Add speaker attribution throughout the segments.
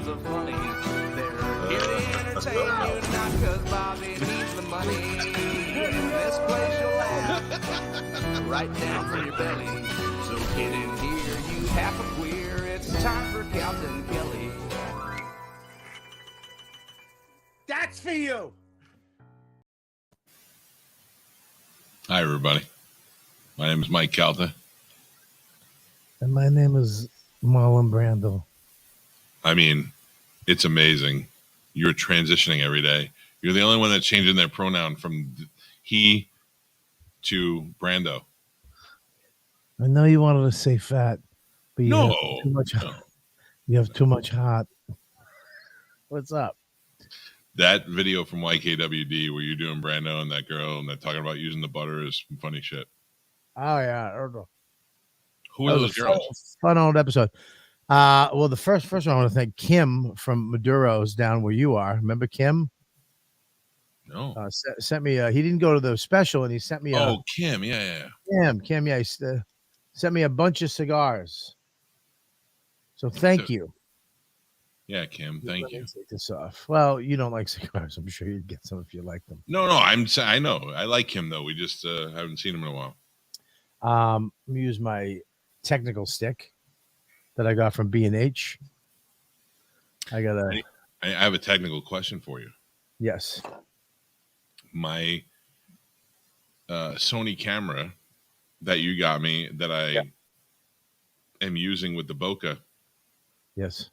Speaker 1: kinds of funny. They're here to entertain you, not because Bobby needs the money. In this place you'll laugh right down from your belly. So get in here, you half a queer. It's time for Calta and Kelly.
Speaker 2: That's for you.
Speaker 3: Hi, everybody. My name is Mike Calta.
Speaker 4: And my name is Marlon Brando.
Speaker 3: I mean, it's amazing. You're transitioning every day. You're the only one that's changing their pronoun from he to Brando.
Speaker 4: I know you wanted to say fat, but you
Speaker 3: No,
Speaker 4: have too much.
Speaker 3: no.
Speaker 4: You have too much heart. What's up?
Speaker 3: That video from YKWd where you're doing Brando and that girl and they're talking about using the butter is some funny shit.
Speaker 4: Oh yeah, I don't know.
Speaker 3: Who are those girls?
Speaker 4: Fun old episode. Well, the first one I want to thank Kim from Maduro's down where you are. Remember Kim?
Speaker 3: No.
Speaker 4: Sent me. He didn't go to the special, and he sent me.
Speaker 3: Kim. Yeah.
Speaker 4: Kim. Yeah, he sent me a bunch of cigars. So thank you.
Speaker 3: Yeah, Kim. Thank you.
Speaker 4: Take this off. Well, you don't like cigars. I'm sure you'd get some if you like them.
Speaker 3: No. I know. I like him though. We just haven't seen him in a while.
Speaker 4: Let me use my technical stick that I got from B&H. I
Speaker 3: have a technical question for you.
Speaker 4: Yes.
Speaker 3: My Sony camera that you got me that I am using with the bokeh.
Speaker 4: Yes.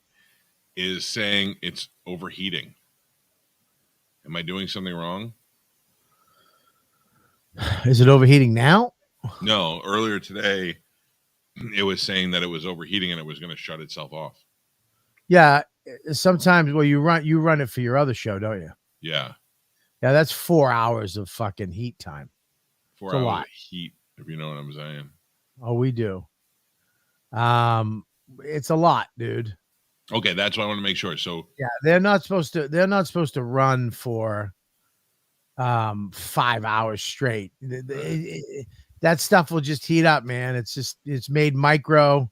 Speaker 3: Is saying it's overheating. Am I doing something wrong?
Speaker 4: Is it overheating now?
Speaker 3: No, earlier today it was saying that it was overheating and it was going to shut itself off.
Speaker 4: Yeah, sometimes you run it for your other show, don't you?
Speaker 3: Yeah.
Speaker 4: Yeah, that's 4 hours of fucking heat time.
Speaker 3: 4 hours of heat, if you know what I'm saying.
Speaker 4: Oh, we do. It's a lot, dude.
Speaker 3: Okay, that's what I want to make sure. So
Speaker 4: yeah, they're not supposed to run for 5 hours straight. That stuff will just heat up, man. It's made micro.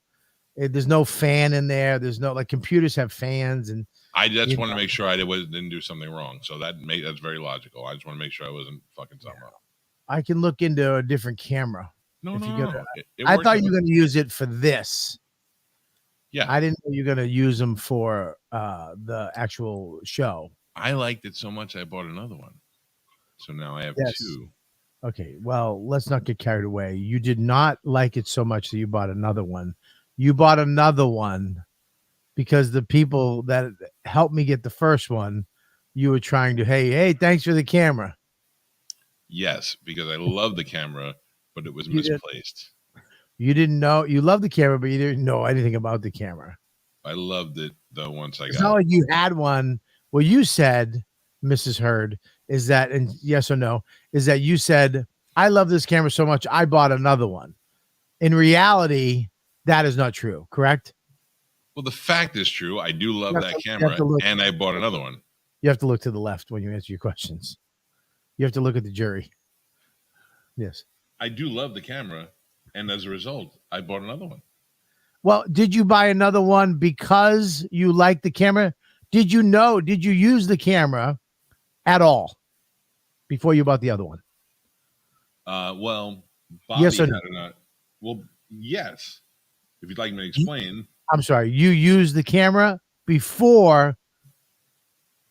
Speaker 4: There's no fan in there. There's no, like, computers have fans, and
Speaker 3: I just want to make sure I didn't do something wrong. So that's very logical. I just want to make sure I wasn't fucking something up.
Speaker 4: I can look into a different camera.
Speaker 3: No.
Speaker 4: I thought you were going to use it for this.
Speaker 3: Yeah,
Speaker 4: I didn't know you were going to use them for the actual show.
Speaker 3: I liked it so much I bought another one. So now I have two.
Speaker 4: Okay, well, let's not get carried away. You did not like it so much that you bought another one. You bought another one because the people that helped me get the first one, you were trying to, hey, thanks for the camera.
Speaker 3: Yes, because I love the camera, but it was misplaced.
Speaker 4: You didn't know, you loved the camera, but you didn't know anything about the camera.
Speaker 3: I loved it though once I got it.
Speaker 4: It's not like you had one. What you said, Mrs. Heard, is that, and yes or no, is that you said, I love this camera so much, I bought another one. In reality, that is not true, correct?
Speaker 3: Well, the fact is true. I do love that camera, and I bought another one.
Speaker 4: You have to look to the left when you answer your questions. You have to look at the jury. Yes.
Speaker 3: I do love the camera. And as a result, I bought another one.
Speaker 4: Well, did you buy another one because you like the camera? Did you use the camera at all before you bought the other one?
Speaker 3: Well, Bobby
Speaker 4: yes or no?
Speaker 3: Well, yes. If you'd like me to explain.
Speaker 4: I'm sorry. You used the camera before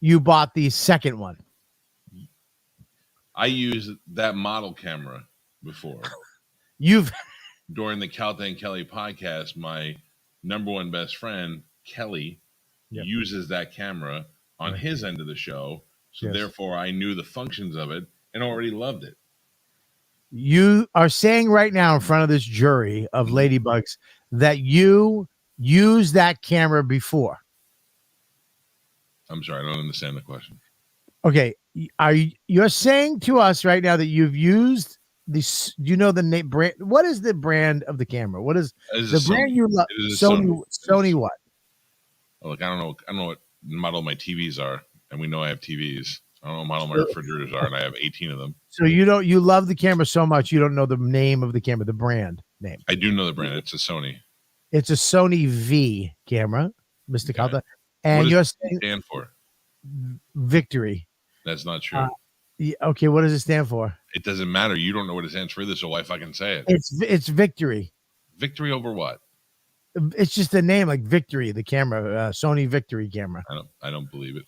Speaker 4: you bought the second one.
Speaker 3: I used that model camera before. During the Calta and Kelly podcast, my number one best friend, Kelly, uses that camera on his end of the show. So therefore, I knew the functions of it and already loved it.
Speaker 4: You are saying right now in front of this jury of ladybugs that you used that camera before.
Speaker 3: I'm sorry, I don't understand the question.
Speaker 4: Okay, you're saying to us right now that you've used this? Do you know the name brand? What is the brand of the camera? What is the brand you love? Sony what?
Speaker 3: Oh, look, I don't know what model my TVs are, and we know I have TVs. I don't know what model my refrigerators are, and I have 18 of them.
Speaker 4: So you love the camera so much you don't know the name of the camera, the brand name.
Speaker 3: I do know the brand. It's a Sony.
Speaker 4: It's a Sony V camera, Mr. Calta. And
Speaker 3: what
Speaker 4: you're
Speaker 3: does it
Speaker 4: saying
Speaker 3: stand for?
Speaker 4: victory.
Speaker 3: That's not true.
Speaker 4: Okay, what does it stand for?
Speaker 3: It doesn't matter. You don't know what it stands for either, so why fucking say it?
Speaker 4: It's victory.
Speaker 3: Victory over what?
Speaker 4: It's just a name like Victory, the camera, Sony Victory camera.
Speaker 3: I don't believe it.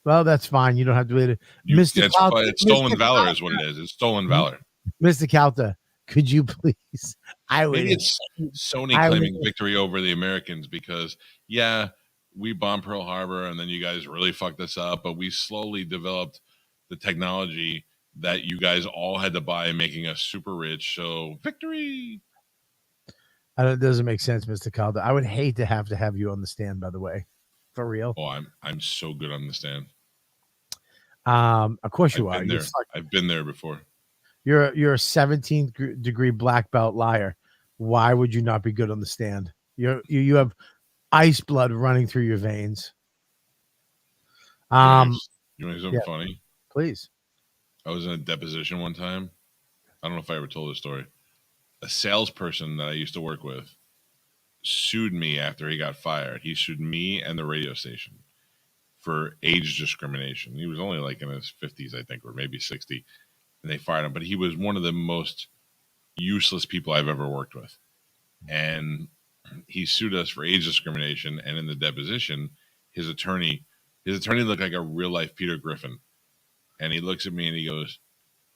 Speaker 4: Well, that's fine. You don't have to believe it. Mr. Calta,
Speaker 3: It's stolen
Speaker 4: Mr.
Speaker 3: valor
Speaker 4: Calta,
Speaker 3: is what it is. It's stolen valor.
Speaker 4: Mr. Calta, could you please?
Speaker 3: Maybe it's Sony claiming victory over the Americans because, yeah, we bombed Pearl Harbor and then you guys really fucked us up, but we slowly developed the technology that you guys all had to buy, making us super rich. So victory.
Speaker 4: It doesn't make sense, Mr. Calda. I would hate to have you on the stand, by the way. For real.
Speaker 3: Oh, I'm so good on the stand.
Speaker 4: Of course you are.
Speaker 3: I've been there before.
Speaker 4: You're a 17th degree black belt liar. Why would you not be good on the stand? You have ice blood running through your veins.
Speaker 3: You want to hear something funny?
Speaker 4: Please.
Speaker 3: I was in a deposition one time. I don't know if I ever told this story. A salesperson that I used to work with sued me after he got fired. He sued me and the radio station for age discrimination. He was only like in his 50s, I think, or maybe 60, and they fired him. But he was one of the most useless people I've ever worked with. And he sued us for age discrimination. And in the deposition, his attorney looked like a real life Peter Griffin. And he looks at me and he goes,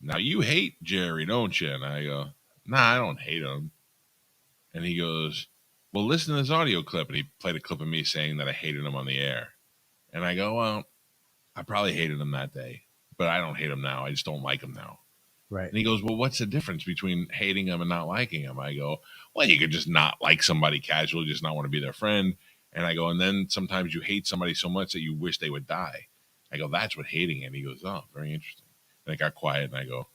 Speaker 3: "Now you hate Jerry, don't you?" And I go, "Nah, I don't hate him." And he goes, "Well, listen to this audio clip." And he played a clip of me saying that I hated him on the air. And I go, "Well, I probably hated him that day, but I don't hate him now. I just don't like him now."
Speaker 4: Right.
Speaker 3: And he goes, "Well, what's the difference between hating him and not liking him?" I go, "Well, you could just not like somebody casually, just not want to be their friend." And I go, "And then sometimes you hate somebody so much that you wish they would die." I go, "That's what hating it." And he goes, "Oh, very interesting." And I got quiet and I go,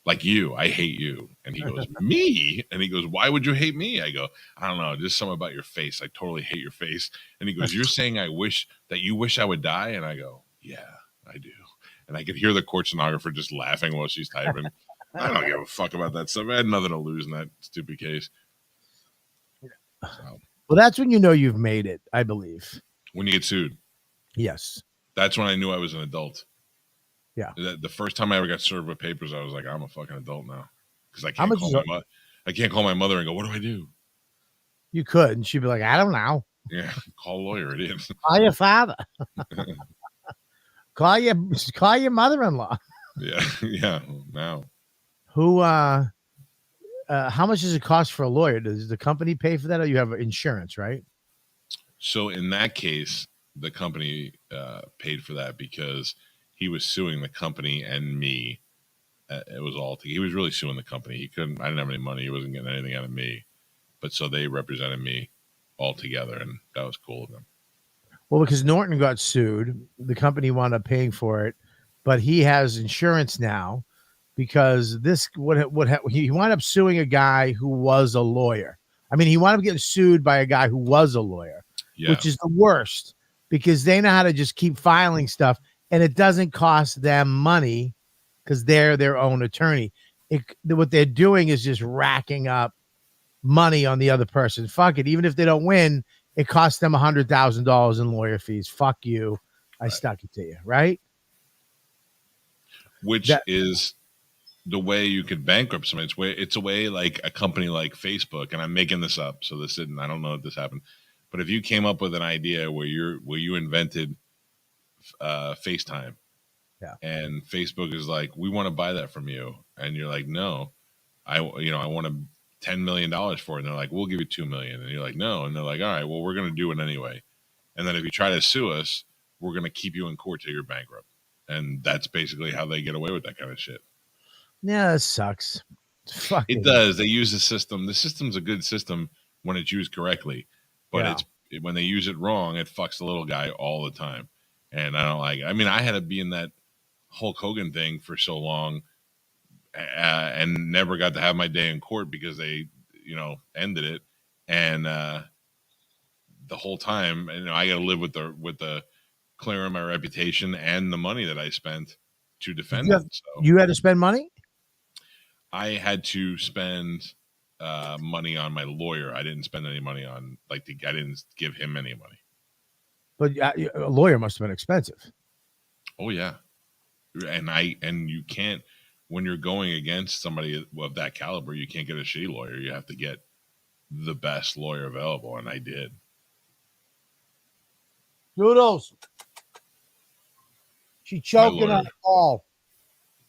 Speaker 3: "Like you, I hate you." And he goes, "Me?" And he goes, "Why would you hate me?" I go, "I don't know, just something about your face. I totally hate your face." And he goes, "You're saying you wish I would die?" And I go, "Yeah, I do." And I could hear the court stenographer just laughing while she's typing. I don't give a fuck about that stuff. I had nothing to lose in that stupid case. So,
Speaker 4: well, that's when you know you've made it, I believe.
Speaker 3: when you get sued.
Speaker 4: Yes.
Speaker 3: That's when I knew I was an adult.
Speaker 4: Yeah.
Speaker 3: The first time I ever got served with papers, I was like, I'm a fucking adult now. Because I can't call my mother and go, "What do I do?"
Speaker 4: You could, and she'd be like, "I don't know."
Speaker 3: Yeah, call a lawyer, idiot.
Speaker 4: Call your father. call your mother-in-law.
Speaker 3: Yeah. Now.
Speaker 4: Who how much does it cost for a lawyer? Does the company pay for that, or you have insurance, right?
Speaker 3: So in that case, the company paid for that because he was suing the company and me. It was all he was really suing the company. I didn't have any money. He wasn't getting anything out of me. But so they represented me all together, and that was cool of them.
Speaker 4: Well, because Norton got sued, the company wound up paying for it, but he has insurance now because he wound up suing a guy who was a lawyer. I mean, he wound up getting sued by a guy who was a lawyer, which is the worst because they know how to just keep filing stuff, and it doesn't cost them money because they're their own attorney. What they're doing is just racking up money on the other person. Fuck it. Even if they don't win, it costs them $100,000 in lawyer fees. Fuck you. I stuck it to you, right?
Speaker 3: Which is the way you could bankrupt somebody. It's a way like a company like Facebook, and I'm making this up, so this isn't. I don't know if this happened, but if you came up with an idea where you invented FaceTime, and Facebook is like, "We want to buy that from you," and you're like, "No, I want $10 million for it," and they're like, "We'll give you $2 million," and you're like, "No," and they're like, "All right, well, we're going to do it anyway," and then if you try to sue us, we're going to keep you in court till you're bankrupt, and that's basically how they get away with that kind of shit.
Speaker 4: Yeah, that sucks.
Speaker 3: It does. They use the system. The system's a good system when it's used correctly, but when they use it wrong, it fucks the little guy all the time, and I don't like it. I mean, I had to be in that Hulk Hogan thing for so long. And never got to have my day in court because they, ended it. And the whole time, I got to live with the clearing my reputation and the money that I spent to defend it. So
Speaker 4: you had to spend money?
Speaker 3: I had to spend money on my lawyer. I didn't spend any money on I didn't give him any money.
Speaker 4: But a lawyer must have been expensive.
Speaker 3: Oh yeah, and you can't, when you're going against somebody of that caliber, you can't get a shitty lawyer. You have to get the best lawyer available, and I did.
Speaker 4: Noodles. She choking on all.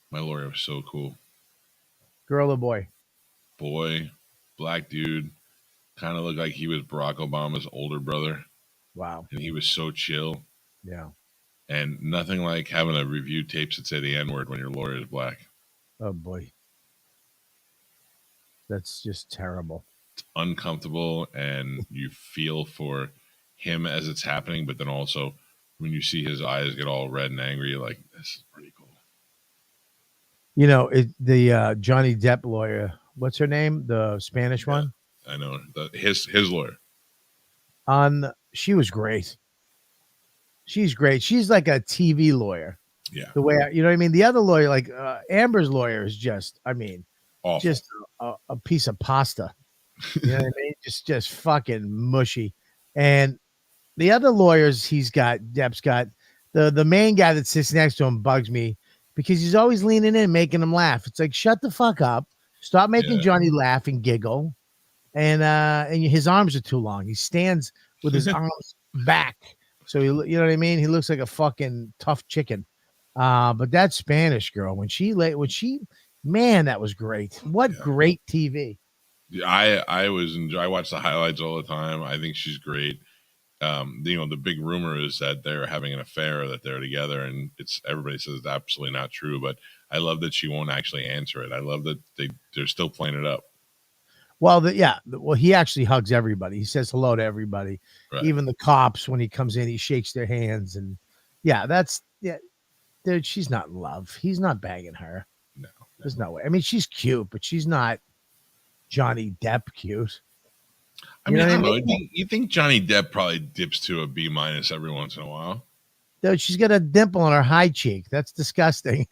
Speaker 3: My lawyer was so cool.
Speaker 4: Girl or boy?
Speaker 3: Boy, black dude, kind of looked like he was Barack Obama's older brother.
Speaker 4: Wow.
Speaker 3: And he was so chill.
Speaker 4: Yeah.
Speaker 3: And nothing like having a review tapes that say the N-word when your lawyer is black.
Speaker 4: Oh boy. That's just terrible.
Speaker 3: It's uncomfortable, and you feel for him as it's happening, but then also when you see his eyes get all red and angry, you're like, this is pretty cool.
Speaker 4: You know, the Johnny Depp lawyer, what's her name? The Spanish one?
Speaker 3: I know. His lawyer.
Speaker 4: She was great. She's great. She's like a TV lawyer.
Speaker 3: Yeah.
Speaker 4: The way, you know what I mean? The other lawyer, like Amber's lawyer, is just, I mean,
Speaker 3: awful.
Speaker 4: Just a piece of pasta. You know what I mean? Just fucking mushy. And the other lawyers Depp's got, the main guy that sits next to him bugs me because he's always leaning in, making him laugh. It's like, shut the fuck up. Stop making Johnny laugh and giggle. And his arms are too long. He stands with his arms back. So you know what I mean? He looks like a fucking tough chicken. But that Spanish girl, man, that was great. What great TV.
Speaker 3: I watch the highlights all the time. I think she's great. The big rumor is that they're having an affair, that they're together, and everybody says it's absolutely not true. But I love that she won't actually answer it. I love that they're still playing it up.
Speaker 4: Well, he actually hugs everybody. He says hello to everybody, right. Even the cops. When he comes in, he shakes their hands, and dude, she's not in love. He's not banging her.
Speaker 3: No,
Speaker 4: there's no way. I mean, she's cute, but she's not Johnny Depp cute.
Speaker 3: I don't know. You think Johnny Depp probably dips to a B- every once in a while?
Speaker 4: Dude, she's got a dimple on her high cheek. That's disgusting.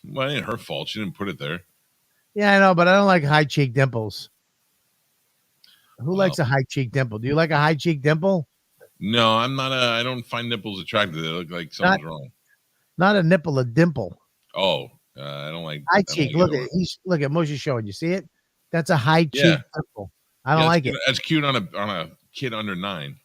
Speaker 3: Well, it ain't her fault. She didn't put it there.
Speaker 4: Yeah, I know, but I don't like high cheek dimples. Who likes a high cheek dimple? Do you like a high cheek dimple?
Speaker 3: No, I'm not. I don't find nipples attractive. They look like something's wrong.
Speaker 4: Not a nipple, a dimple.
Speaker 3: Oh, I don't like
Speaker 4: high cheek. Look at Moshe's showing. You see it? That's a high cheek dimple. I don't like it.
Speaker 3: That's cute on a kid under 9.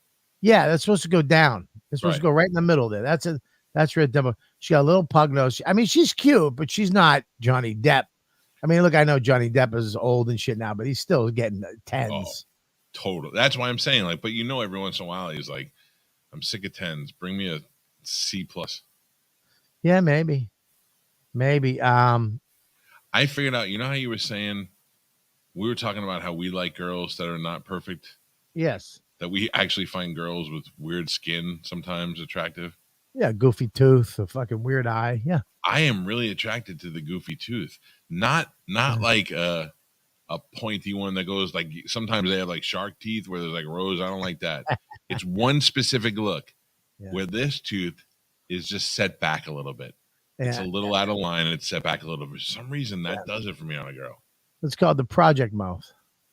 Speaker 4: Yeah, that's supposed to go down. It's supposed to go right in the middle there. That's her dimple. She got a little pug nose. I mean, she's cute, but she's not Johnny Depp. I mean, look, I know Johnny Depp is old and shit now, but he's still getting 10s.
Speaker 3: Oh, total. That's why I'm saying, like, but every once in a while he's like, I'm sick of 10s. Bring me a C+.
Speaker 4: Yeah, maybe.
Speaker 3: I figured out, how you were saying, we were talking about how we like girls that are not perfect.
Speaker 4: Yes.
Speaker 3: That we actually find girls with weird skin sometimes attractive.
Speaker 4: Yeah, goofy tooth, a fucking weird eye. Yeah.
Speaker 3: I am really attracted to the goofy tooth. Not like a pointy one that goes like, sometimes they have like shark teeth where there's like rows. I don't like that. It's one specific look where this tooth is just set back a little bit. It's a little out of line and it's set back a little bit. For some reason, that does it for me on a girl.
Speaker 4: It's called the Project Mouth.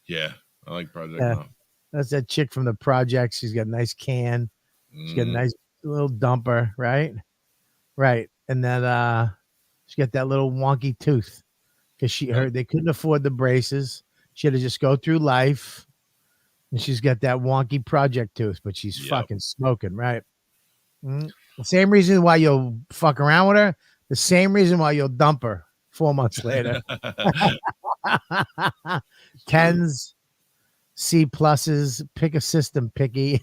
Speaker 3: Yeah, I like Project Mouth.
Speaker 4: That's that chick from the project. She's got a nice can. She's got a nice little dumper, right? Right. And then she got that little wonky tooth because they couldn't afford the braces. She had to just go through life. And she's got that wonky project tooth, but she's fucking smoking, right? The same reason why you'll fuck around with her, the same reason why you'll dump her 4 months later. 10s, C+, pick a system, picky.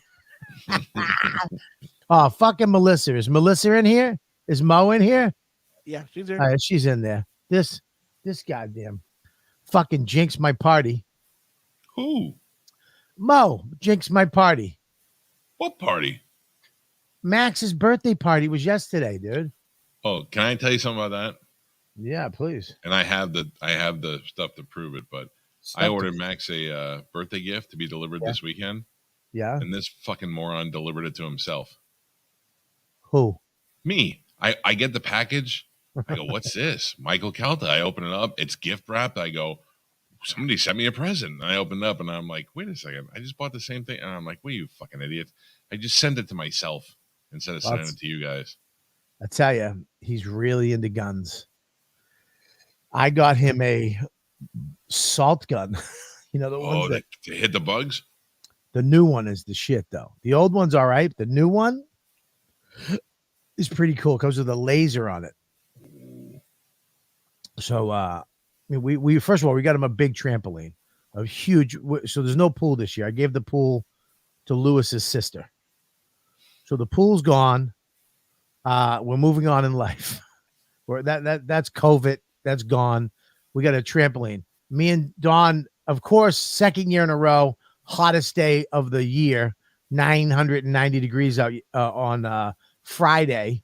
Speaker 4: Oh, fucking Melissa. Is Melissa in here? Is Mo in here?
Speaker 2: Yeah, she's there.
Speaker 4: All right, she's in there. This goddamn fucking jinx my party.
Speaker 3: Who?
Speaker 4: Mo jinx my party.
Speaker 3: What party?
Speaker 4: Max's birthday party was yesterday, dude.
Speaker 3: Oh, can I tell you something about that?
Speaker 4: Yeah, please.
Speaker 3: And I have the stuff to prove it, but I ordered Max a birthday gift to be delivered this weekend.
Speaker 4: Yeah.
Speaker 3: And this fucking moron delivered it to himself.
Speaker 4: Who?
Speaker 3: Me. I get the package. I go, what's this? Michael Calta. I open it up. It's gift wrapped. I go, somebody sent me a present. And I opened it up and I'm like, wait a second. I just bought the same thing. And I'm like, wait, you fucking idiot. I just sent it to myself. instead of sending it to you guys.
Speaker 4: I tell you, he's really into guns. I got him a salt gun. You know, the ones that
Speaker 3: to hit the bugs?
Speaker 4: The new one is the shit, though. The old one's all right. The new one is pretty cool. It comes with a laser on it. So, I mean, we first of all, we got him a big trampoline, a huge. So there's no pool this year. I gave the pool to Lewis's sister. So the pool's gone. We're moving on in life. That's COVID. That's gone. We got a trampoline. Me and Dawn, of course, second year in a row, hottest day of the year, 990 degrees out on Friday.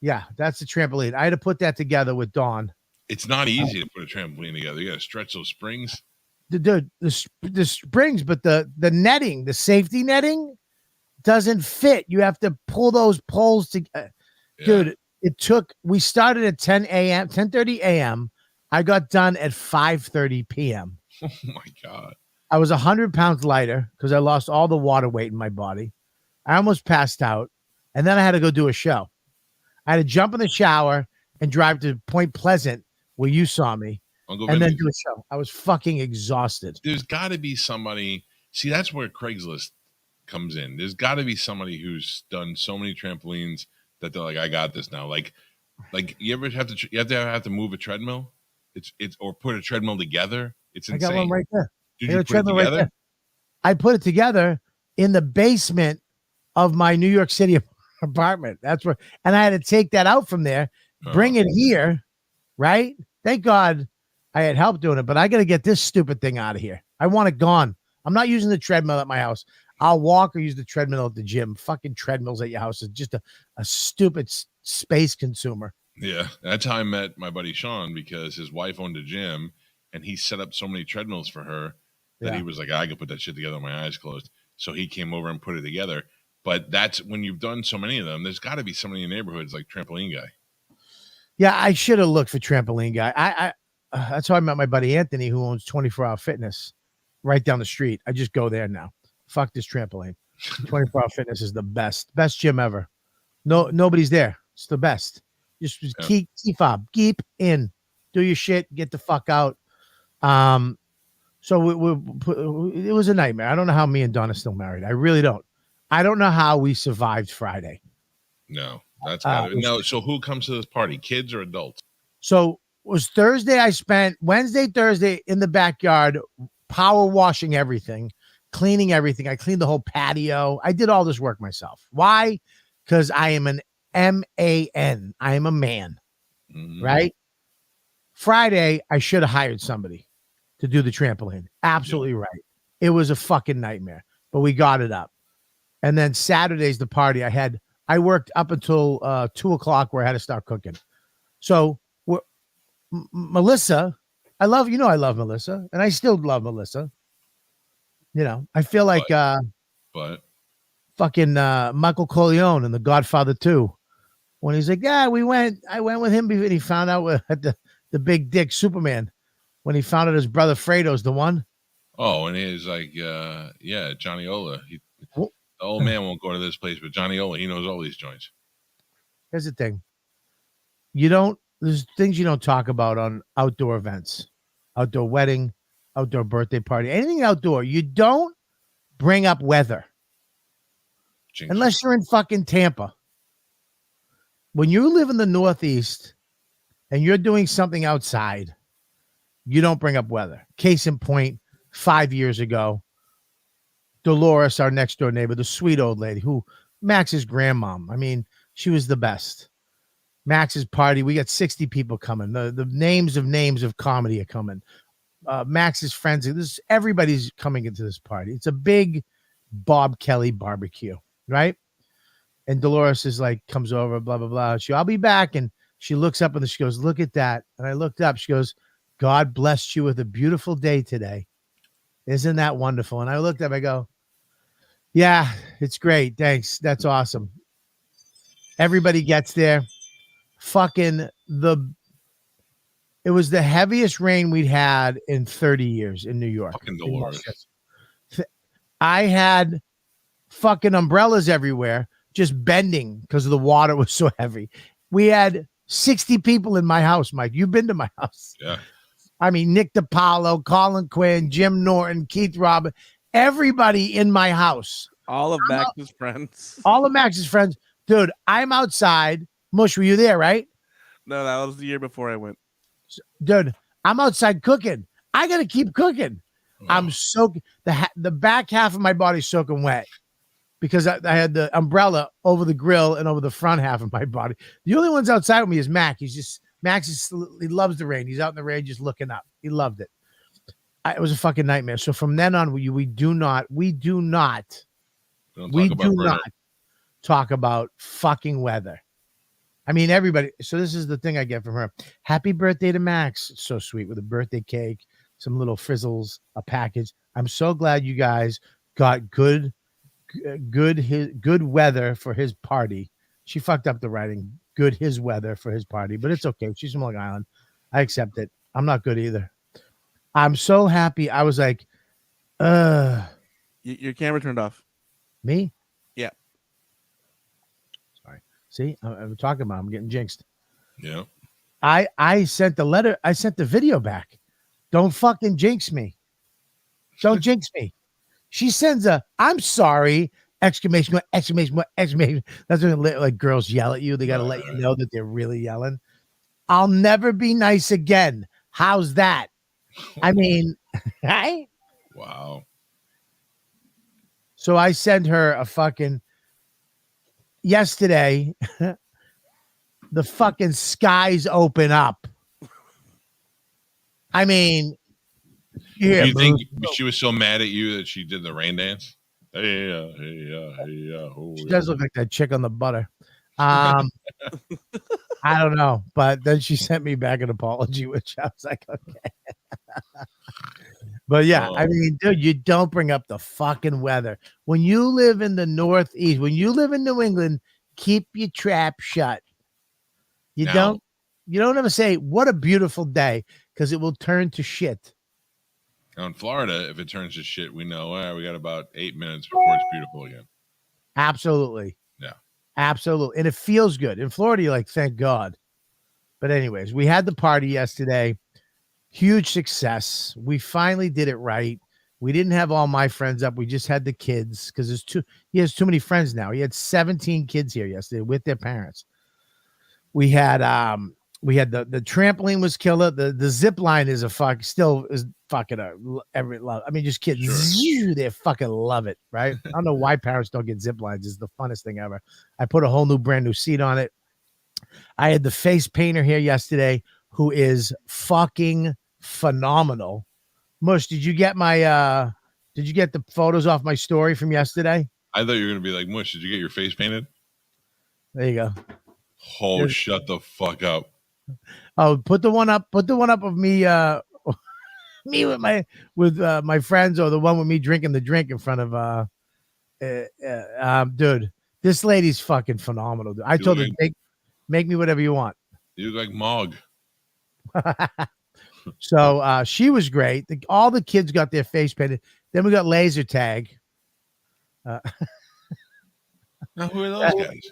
Speaker 4: Yeah, that's the trampoline. I had to put that together with Dawn.
Speaker 3: It's not easy to put a trampoline together. You got to stretch those springs.
Speaker 4: The springs, but the netting, the safety netting doesn't fit. You have to pull those poles together. Dude, we started at 10:30 a.m. I got done at 5:30 p.m.
Speaker 3: Oh my God.
Speaker 4: I was 100 pounds lighter because I lost all the water weight in my body. I almost passed out. And then I had to go do a show. I had to jump in the shower and drive to Point Pleasant where you saw me and then do a show. I was fucking exhausted.
Speaker 3: There's got to be somebody. See, that's where Craigslist comes in. There's got to be somebody who's done so many trampolines that they're like, I got this now. Like you ever have to move a treadmill? It's or put a treadmill together. It's insane.
Speaker 4: I got one right there.
Speaker 3: Did you put it together? Right there.
Speaker 4: I put it together in the basement of my New York City apartment. That's where, and I had to take that out from there, bring it here, right? Thank God I had help doing it, but I got to get this stupid thing out of here. I want it gone. I'm not using the treadmill at my house. I'll walk or use the treadmill at the gym. Fucking treadmills at your house is just a stupid space consumer.
Speaker 3: Yeah, that's how I met my buddy Sean, because his wife owned a gym and he set up so many treadmills for her that he was like, I could put that shit together with my eyes closed. So he came over and put it together. But that's when you've done so many of them, there's got to be somebody in the neighborhoods like Trampoline Guy.
Speaker 4: Yeah, I should have looked for Trampoline Guy. I that's how I met my buddy Anthony, who owns 24 Hour Fitness right down the street. I just go there now. Fuck this trampoline. 24 Hour Fitness is the best gym ever. Nobody's there. It's the best. Just keep in, do your shit, get the fuck out. So it was a nightmare. I don't know how me and Dawn are still married. I really don't. I don't know how we survived Friday.
Speaker 3: No, that's gotta be. No. So who comes to this party? Kids or adults?
Speaker 4: So it was Thursday. I spent Wednesday, Thursday in the backyard, power washing everything, cleaning everything. I cleaned the whole patio. I did all this work myself. Why? Because I am an MAN. I am a man, right? Friday, I should have hired somebody to do the trampoline. Absolutely right. It was a fucking nightmare, but we got it up. And then Saturday's the party. I worked up until 2:00 where I had to start cooking. So Melissa, I love Melissa, and I still love Melissa. You know, I feel like
Speaker 3: but
Speaker 4: fucking Michael Corleone in The Godfather 2. When he's like, I went with him and he found out at the big dick Superman when he found out his brother Fredo's the one.
Speaker 3: Oh, and he's like, Johnny Ola. The old man won't go to this place, but Johnny Ola, he knows all these joints.
Speaker 4: Here's the thing. There's things you don't talk about on outdoor events, outdoor wedding, outdoor birthday party, anything outdoor. You don't bring up weather unless you're in fucking Tampa. When you live in the Northeast and you're doing something outside, you don't bring up weather. Case in point, 5 years ago, Dolores, our next door neighbor, the sweet old lady who Max's grandmom. I mean, she was the best. Max's party, we got 60 people coming. The names of comedy are coming. Max's friends, everybody's coming into this party. It's a big Bob Kelly barbecue, right? And Dolores is like, comes over, blah, blah, blah. I'll be back. And she looks up and she goes, look at that. And I looked up. She goes, God blessed you with a beautiful day today. Isn't that wonderful? And I looked up, I go, yeah, it's great. Thanks. That's awesome. Everybody gets there. It was the heaviest rain we'd had in 30 years in New York.
Speaker 3: Fucking Dolores.
Speaker 4: I had fucking umbrellas everywhere. just bending because the water was so heavy. We had 60 people in my house, Mike. You've been to my house.
Speaker 3: Yeah.
Speaker 4: I mean, Nick DiPaolo, Colin Quinn, Jim Norton, Keith Robin, everybody in my house.
Speaker 5: All of Max's friends.
Speaker 4: All of Max's friends. Dude, I'm outside. Mush, were you there, right?
Speaker 5: No, that was the year before I went.
Speaker 4: Dude, I'm outside cooking. I got to keep cooking.
Speaker 3: Oh.
Speaker 4: I'm soaking. The back half of my body's soaking wet because I had the umbrella over the grill and over the front half of my body. The only ones outside with me is Mac. He loves the rain. He's out in the rain just looking up. He loved it. It was a fucking nightmare. So from then on, we do not talk about fucking weather. I mean, everybody. So this is the thing I get from her. Happy birthday to Max. It's so sweet with a birthday cake, some little frizzles, a package. I'm so glad you guys got good weather for his party. She fucked up the writing. Good his weather for his party, but it's okay. She's from Long Island. I accept it. I'm not good either. I'm so happy. I was like,
Speaker 5: Your camera turned off.
Speaker 4: me?
Speaker 5: Yeah.
Speaker 4: Sorry. See, I'm talking about. I'm getting jinxed.
Speaker 3: Yeah.
Speaker 4: I sent the letter. I sent the video back. Don't fucking jinx me. Don't jinx me. She sends I'm sorry. Exclamation point, exclamation point, exclamation. That's when like girls yell at you. They got to let you know that they're really yelling. I'll never be nice again. How's that? I mean, right?
Speaker 3: Wow.
Speaker 4: So I sent her a fucking yesterday. The fucking skies open up. I mean,
Speaker 3: Do you think she was so mad at you that she did the rain dance?
Speaker 4: She does look like that chick on the butter. I don't know, but then she sent me back an apology, which I was like, okay. But yeah, I mean, dude, you don't bring up the fucking weather. When you live in the Northeast, when you live in New England, keep your trap shut. You don't ever say, what a beautiful day, because it will turn to shit.
Speaker 3: Now in Florida, if it turns to shit, we know we got about 8 minutes before it's beautiful again.
Speaker 4: Absolutely.
Speaker 3: Yeah.
Speaker 4: Absolutely. And it feels good. In Florida, you're like, thank God. But anyways, we had the party yesterday. Huge success. We finally did it right. We didn't have all my friends up. We just had the kids because he has too many friends now. He had 17 kids here yesterday with their parents. We had the trampoline was killer. The zip line is every love. I mean, just kids,
Speaker 3: Sure.
Speaker 4: They fucking love it, right? I don't know why parents don't get zip lines. It's the funnest thing ever. I put a whole brand new seat on it. I had the face painter here yesterday, who is fucking phenomenal. Mush, did you get the photos off my story from yesterday?
Speaker 3: I thought you were gonna be like, Mush, did you get your face painted?
Speaker 4: There you go.
Speaker 3: Oh, shut the fuck up.
Speaker 4: Oh, put the one up of me me with my friends, or the one with me drinking the drink in front of dude, this lady's fucking phenomenal. I told her, make me whatever you want.
Speaker 3: You look like Mog.
Speaker 4: So she was great. All the kids got their face painted. Then we got laser tag.
Speaker 3: Now, who are those guys?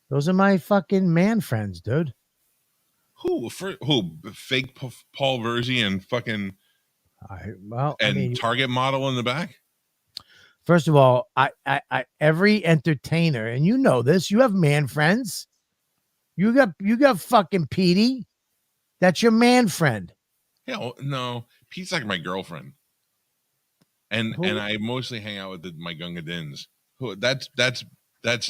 Speaker 4: Those are my fucking man friends, dude.
Speaker 3: Who? Fake Paul Verzi and fucking Target model in the back?
Speaker 4: First of all, I every entertainer, and you know this, you have man friends. You got fucking Petey. That's your man friend.
Speaker 3: Hell no. Pete's like my girlfriend. And I mostly hang out with my Gungadins. Who that's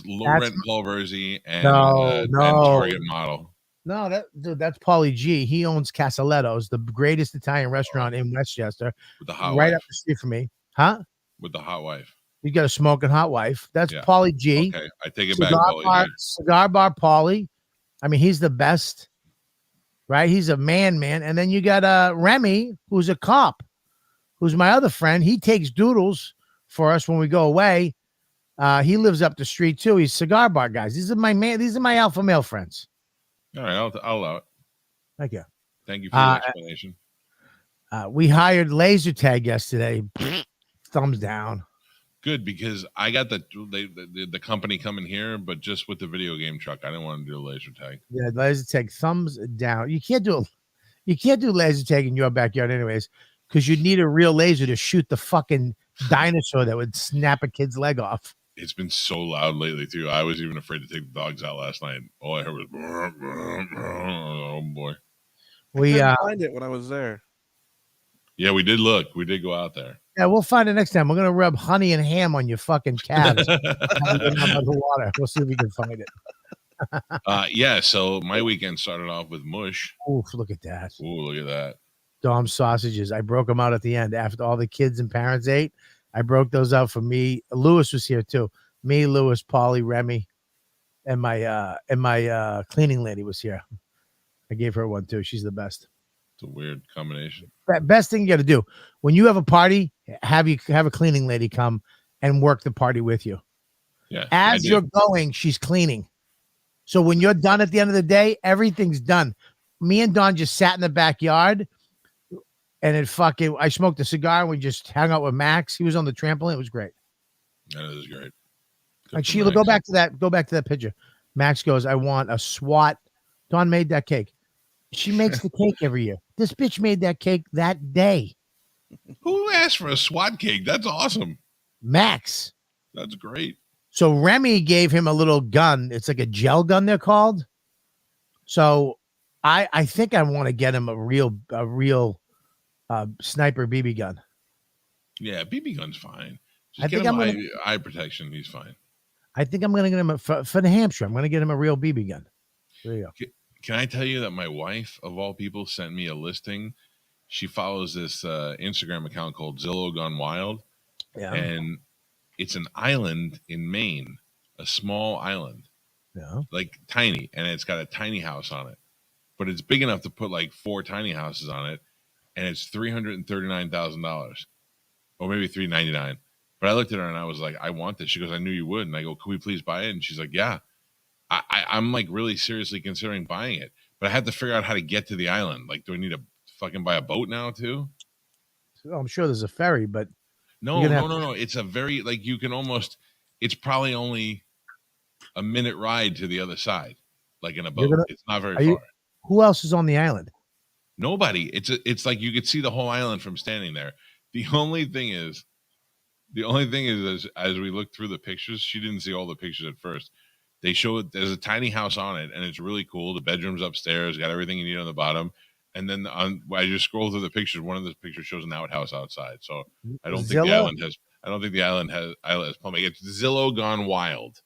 Speaker 3: Laurent Paul Verzi and Target model.
Speaker 4: No, that's Paulie G. He owns Casaletto's, the greatest Italian restaurant in Westchester.
Speaker 3: With the hot
Speaker 4: right
Speaker 3: wife.
Speaker 4: Up the street from me. Huh?
Speaker 3: With the hot wife.
Speaker 4: You got a smoking hot wife. That's Paulie G.
Speaker 3: Okay, I take it back, Paulie G.
Speaker 4: Cigar Bar Paulie. I mean, he's the best. Right? He's a man. And then you got Remy, who's a cop, who's my other friend. He takes doodles for us when we go away. He lives up the street too. He's Cigar Bar guys. These are my alpha male friends.
Speaker 3: All right, I'll allow it.
Speaker 4: Thank you.
Speaker 3: Thank you for the explanation.
Speaker 4: We hired laser tag yesterday. Thumbs down.
Speaker 3: Good, because I got the company coming here, but just with the video game truck. I didn't want to do a laser tag.
Speaker 4: Yeah, laser tag, thumbs down. You can't do laser tag in your backyard anyways, because you'd need a real laser to shoot the fucking dinosaur that would snap a kid's leg off.
Speaker 3: It's been so loud lately too. I was even afraid to take the dogs out last night. All I heard was, oh boy.
Speaker 4: We
Speaker 5: find it when I was there.
Speaker 3: Yeah, we did look. We did go out there.
Speaker 4: Yeah, we'll find it next time. We're gonna rub honey and ham on your fucking calves. Water. We'll see if we can find it.
Speaker 3: Yeah. So my weekend started off with mush.
Speaker 4: Oof, look at that.
Speaker 3: Ooh, look at that.
Speaker 4: Dom sausages. I broke them out at the end after all the kids and parents ate. I broke those out for me. Lewis was here too. Me, Lewis, Polly, Remy, and my cleaning lady was here. I gave her one too. She's the best.
Speaker 3: It's a weird combination.
Speaker 4: Best thing you got to do when you have a party, have a cleaning lady come and work the party with you.
Speaker 3: Yeah.
Speaker 4: As you're going, she's cleaning. So when you're done at the end of the day, everything's done. Me and Don just sat in the backyard, and I smoked a cigar and we just hung out with Max. He was on the trampoline. It was great.
Speaker 3: That is great.
Speaker 4: Like Sheila, go back to that picture. Max goes, I want a SWAT. Dawn made that cake. She makes the cake every year. This bitch made that cake that day.
Speaker 3: Who asked for a SWAT cake? That's awesome.
Speaker 4: Max.
Speaker 3: That's great.
Speaker 4: So Remy gave him a little gun. It's like a gel gun, they're called. So I think I want to get him a real sniper BB gun.
Speaker 3: Yeah, BB gun's fine.
Speaker 4: I
Speaker 3: Just
Speaker 4: think
Speaker 3: get him eye protection. He's fine.
Speaker 4: I think I'm going to get him for New Hampshire. I'm going to get him a real BB gun. There you go.
Speaker 3: Can I tell you that my wife, of all people, sent me a listing? She follows this Instagram account called Zillow Gone Wild.
Speaker 4: Yeah.
Speaker 3: And it's an island in Maine, a small island.
Speaker 4: Yeah.
Speaker 3: Like tiny. And it's got a tiny house on it. But it's big enough to put like 4 tiny houses on it. And it's $339,000. Or maybe $399,000. But I looked at her and I was like, I want this. She goes, I knew you would. And I go, can we please buy it? And she's like, yeah. I'm like really seriously considering buying it, but I had to figure out how to get to the island. Like, do I need to fucking buy a boat now too?
Speaker 4: Well, I'm sure there's a ferry, but
Speaker 3: no. It's a very like you can almost. It's probably only a minute ride to the other side, like in a boat. It's not very far.
Speaker 4: Who else is on the island?
Speaker 3: Nobody. It's like you could see the whole island from standing there. The only thing is as we looked through the pictures, she didn't see all the pictures at first. They show it. There's a tiny house on it, and it's really cool. The bedroom's upstairs, got everything you need on the bottom. And then as you scroll through the pictures, one of the pictures shows an outhouse outside. So I don't think the island has. I don't think the island has plumbing. It's Zillow Gone Wild,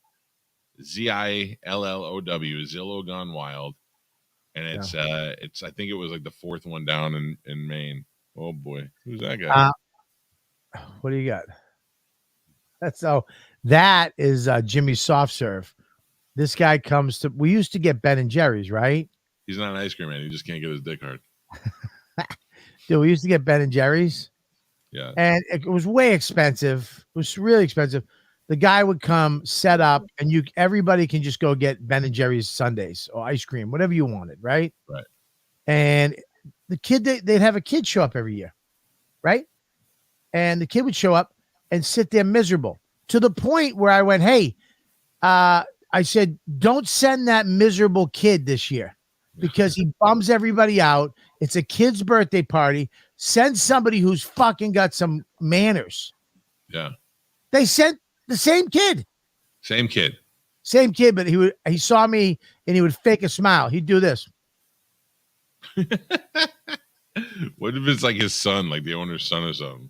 Speaker 3: ZILLOW, Zillow Gone Wild, and it's I think it was like the 4th one down in Maine. Oh boy, who's that guy?
Speaker 4: What do you got? That is Jimmy Soft Serve. This guy comes to. We used to get Ben and Jerry's, right?
Speaker 3: He's not an ice cream man. He just can't get his dick hard.
Speaker 4: Dude, we used to get Ben and Jerry's.
Speaker 3: Yeah.
Speaker 4: And it was way expensive. It was really expensive. The guy would come, set up, and everybody can just go get Ben and Jerry's sundaes or ice cream, whatever you wanted, right?
Speaker 3: Right.
Speaker 4: And the kid, they'd have a kid show up every year, right? And the kid would show up and sit there miserable to the point where I went, hey, I said, don't send that miserable kid this year because he bums everybody out. It's a kid's birthday party. Send somebody who's fucking got some manners.
Speaker 3: Yeah.
Speaker 4: They sent the same kid.
Speaker 3: Same kid,
Speaker 4: but he saw me and he would fake a smile. He'd do this.
Speaker 3: What if it's like his son, like the owner's son or something?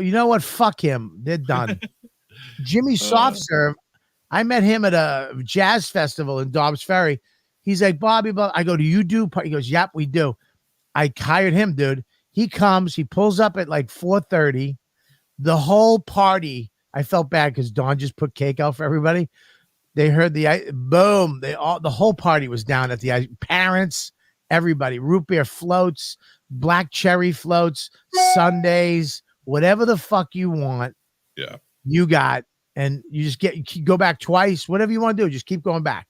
Speaker 4: You know what? Fuck him. They're done. Jimmy Soft Serve. I met him at a jazz festival in Dobbs Ferry. He's like, Bobby, I go, do you do? He goes, yep, we do. I hired him, dude. He comes, he pulls up at like 4:30. The whole party, I felt bad because Dawn just put cake out for everybody. They heard boom. The whole party was down at the parents, everybody, root beer floats, black cherry floats, sundaes, whatever the fuck you want.
Speaker 3: Yeah.
Speaker 4: You got. And you just go back twice, whatever you want to do, just keep going back.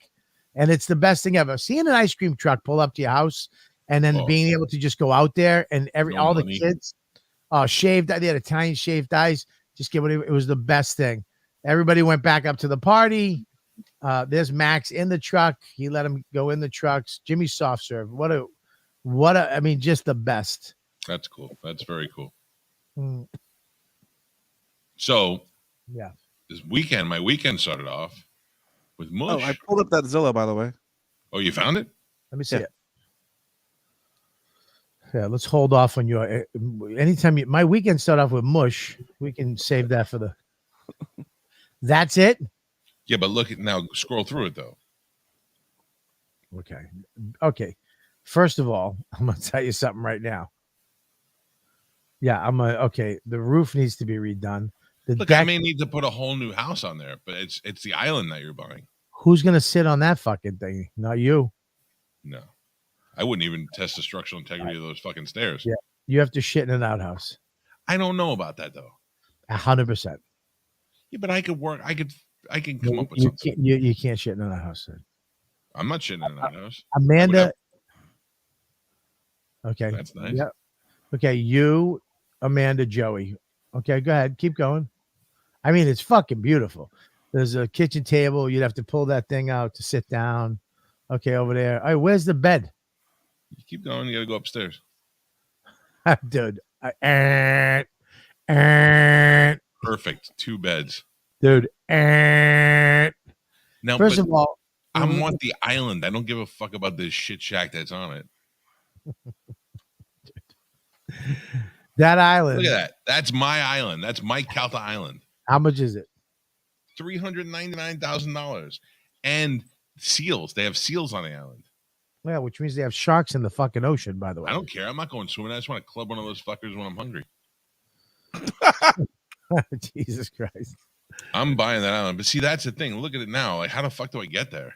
Speaker 4: And it's the best thing ever. Seeing an ice cream truck pull up to your house and then being able to just go out there and all the kids shaved. They had Italian shaved ice. Just get what it was the best thing. Everybody went back up to the party. There's Max in the truck. He let him go in the trucks. Jimmy soft serve. I mean, just the best.
Speaker 3: That's cool. That's very cool.
Speaker 4: Mm.
Speaker 3: So,
Speaker 4: yeah,
Speaker 3: my weekend started off with mush.
Speaker 5: Oh, I pulled up that Zillow, by the way.
Speaker 3: Oh, you found it?
Speaker 4: let me see it. Yeah, let's hold off on your. Anytime my weekend start off with mush, we can save that for the. That's it.
Speaker 3: Yeah, but look at now. Scroll through it though.
Speaker 4: Okay. First of all, I'm gonna tell you something right now. Yeah, okay. The roof needs to be redone.
Speaker 3: I may need to put a whole new house on there, but it's the island that you're buying.
Speaker 4: Who's gonna sit on that fucking thing? Not you.
Speaker 3: No, I wouldn't even test the structural integrity of those fucking stairs.
Speaker 4: Yeah, you have to shit in an outhouse.
Speaker 3: I don't know about that though.
Speaker 4: 100%.
Speaker 3: Yeah, but I could work. I can come up with something.
Speaker 4: You can't shit in an outhouse.
Speaker 3: I'm not shitting in an outhouse.
Speaker 4: Amanda. Okay.
Speaker 3: That's nice.
Speaker 4: Yeah. Okay, you, Amanda, Joey. Okay, go ahead. Keep going. I mean, it's fucking beautiful. There's a kitchen table. You'd have to pull that thing out to sit down. Okay, over there. All right, where's the bed?
Speaker 3: You keep going. You got to go upstairs.
Speaker 4: Dude.
Speaker 3: Perfect. 2 beds.
Speaker 4: Dude.
Speaker 3: Now,
Speaker 4: first of all,
Speaker 3: I want the island. I don't give a fuck about this shit shack that's on it.
Speaker 4: That island.
Speaker 3: Look at that. That's my island. That's my Calta Island.
Speaker 4: How much is it?
Speaker 3: $399,000. And seals. They have seals on the island.
Speaker 4: Yeah, which means they have sharks in the fucking ocean, by the way.
Speaker 3: I don't care. I'm not going swimming. I just want to club one of those fuckers when I'm hungry.
Speaker 4: Jesus Christ.
Speaker 3: I'm buying that island. But see, that's the thing. Look at it now. Like, how the fuck do I get there?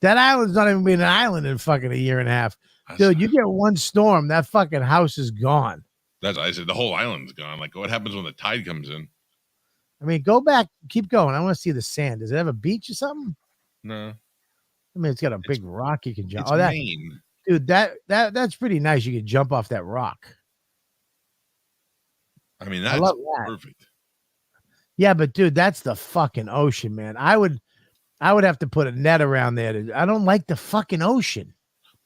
Speaker 4: That island's not even been an island in fucking a year and a half. Dude, you get one storm, that fucking house is gone.
Speaker 3: I said the whole island's gone. Like, what happens when the tide comes in?
Speaker 4: I mean, go back, keep going. I want to see the sand. Does it have a beach or something?
Speaker 3: No.
Speaker 4: I mean, it's got a big rock you can jump.
Speaker 3: It's Maine.
Speaker 4: Dude, that's pretty nice. You can jump off that rock.
Speaker 3: I mean, that's perfect.
Speaker 4: Yeah, but dude, that's the fucking ocean, man. I would have to put a net around there. I don't like the fucking ocean.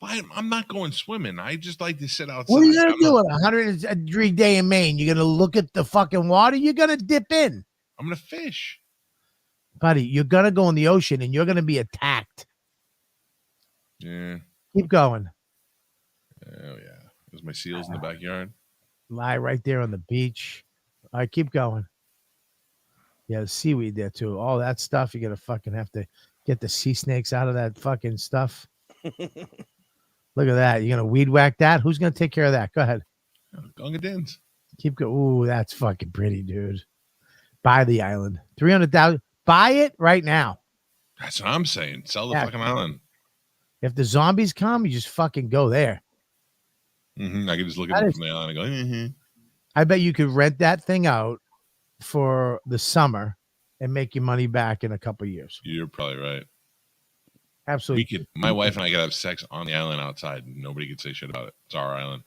Speaker 3: I'm not going swimming. I just like to sit outside.
Speaker 4: What are you gonna do on a 100-degree day in Maine? You're gonna look at the fucking water. You're gonna dip in.
Speaker 3: I'm gonna fish,
Speaker 4: buddy. You're gonna go in the ocean and you're gonna be attacked.
Speaker 3: Yeah.
Speaker 4: Keep going.
Speaker 3: Oh yeah. There's my seals in the backyard.
Speaker 4: Lie right there on the beach. All right, keep going. Yeah, the seaweed there too. All that stuff. You're gonna fucking have to get the sea snakes out of that fucking stuff. Look at that. You're gonna weed whack that? Who's gonna take care of that? Go ahead.
Speaker 3: Gunga Dins.
Speaker 4: Keep going. Ooh, that's fucking pretty, dude. Buy the island. 300,000. Buy it right now.
Speaker 3: That's what I'm saying. Sell the fucking island.
Speaker 4: If the zombies come, you just fucking go there.
Speaker 3: Mm-hmm. I can just look at it from the island and go, mm-hmm.
Speaker 4: I bet you could rent that thing out for the summer and make your money back in a couple of years.
Speaker 3: You're probably right.
Speaker 4: Absolutely.
Speaker 3: My wife and I could have sex on the island outside. And nobody could say shit about it. It's our island.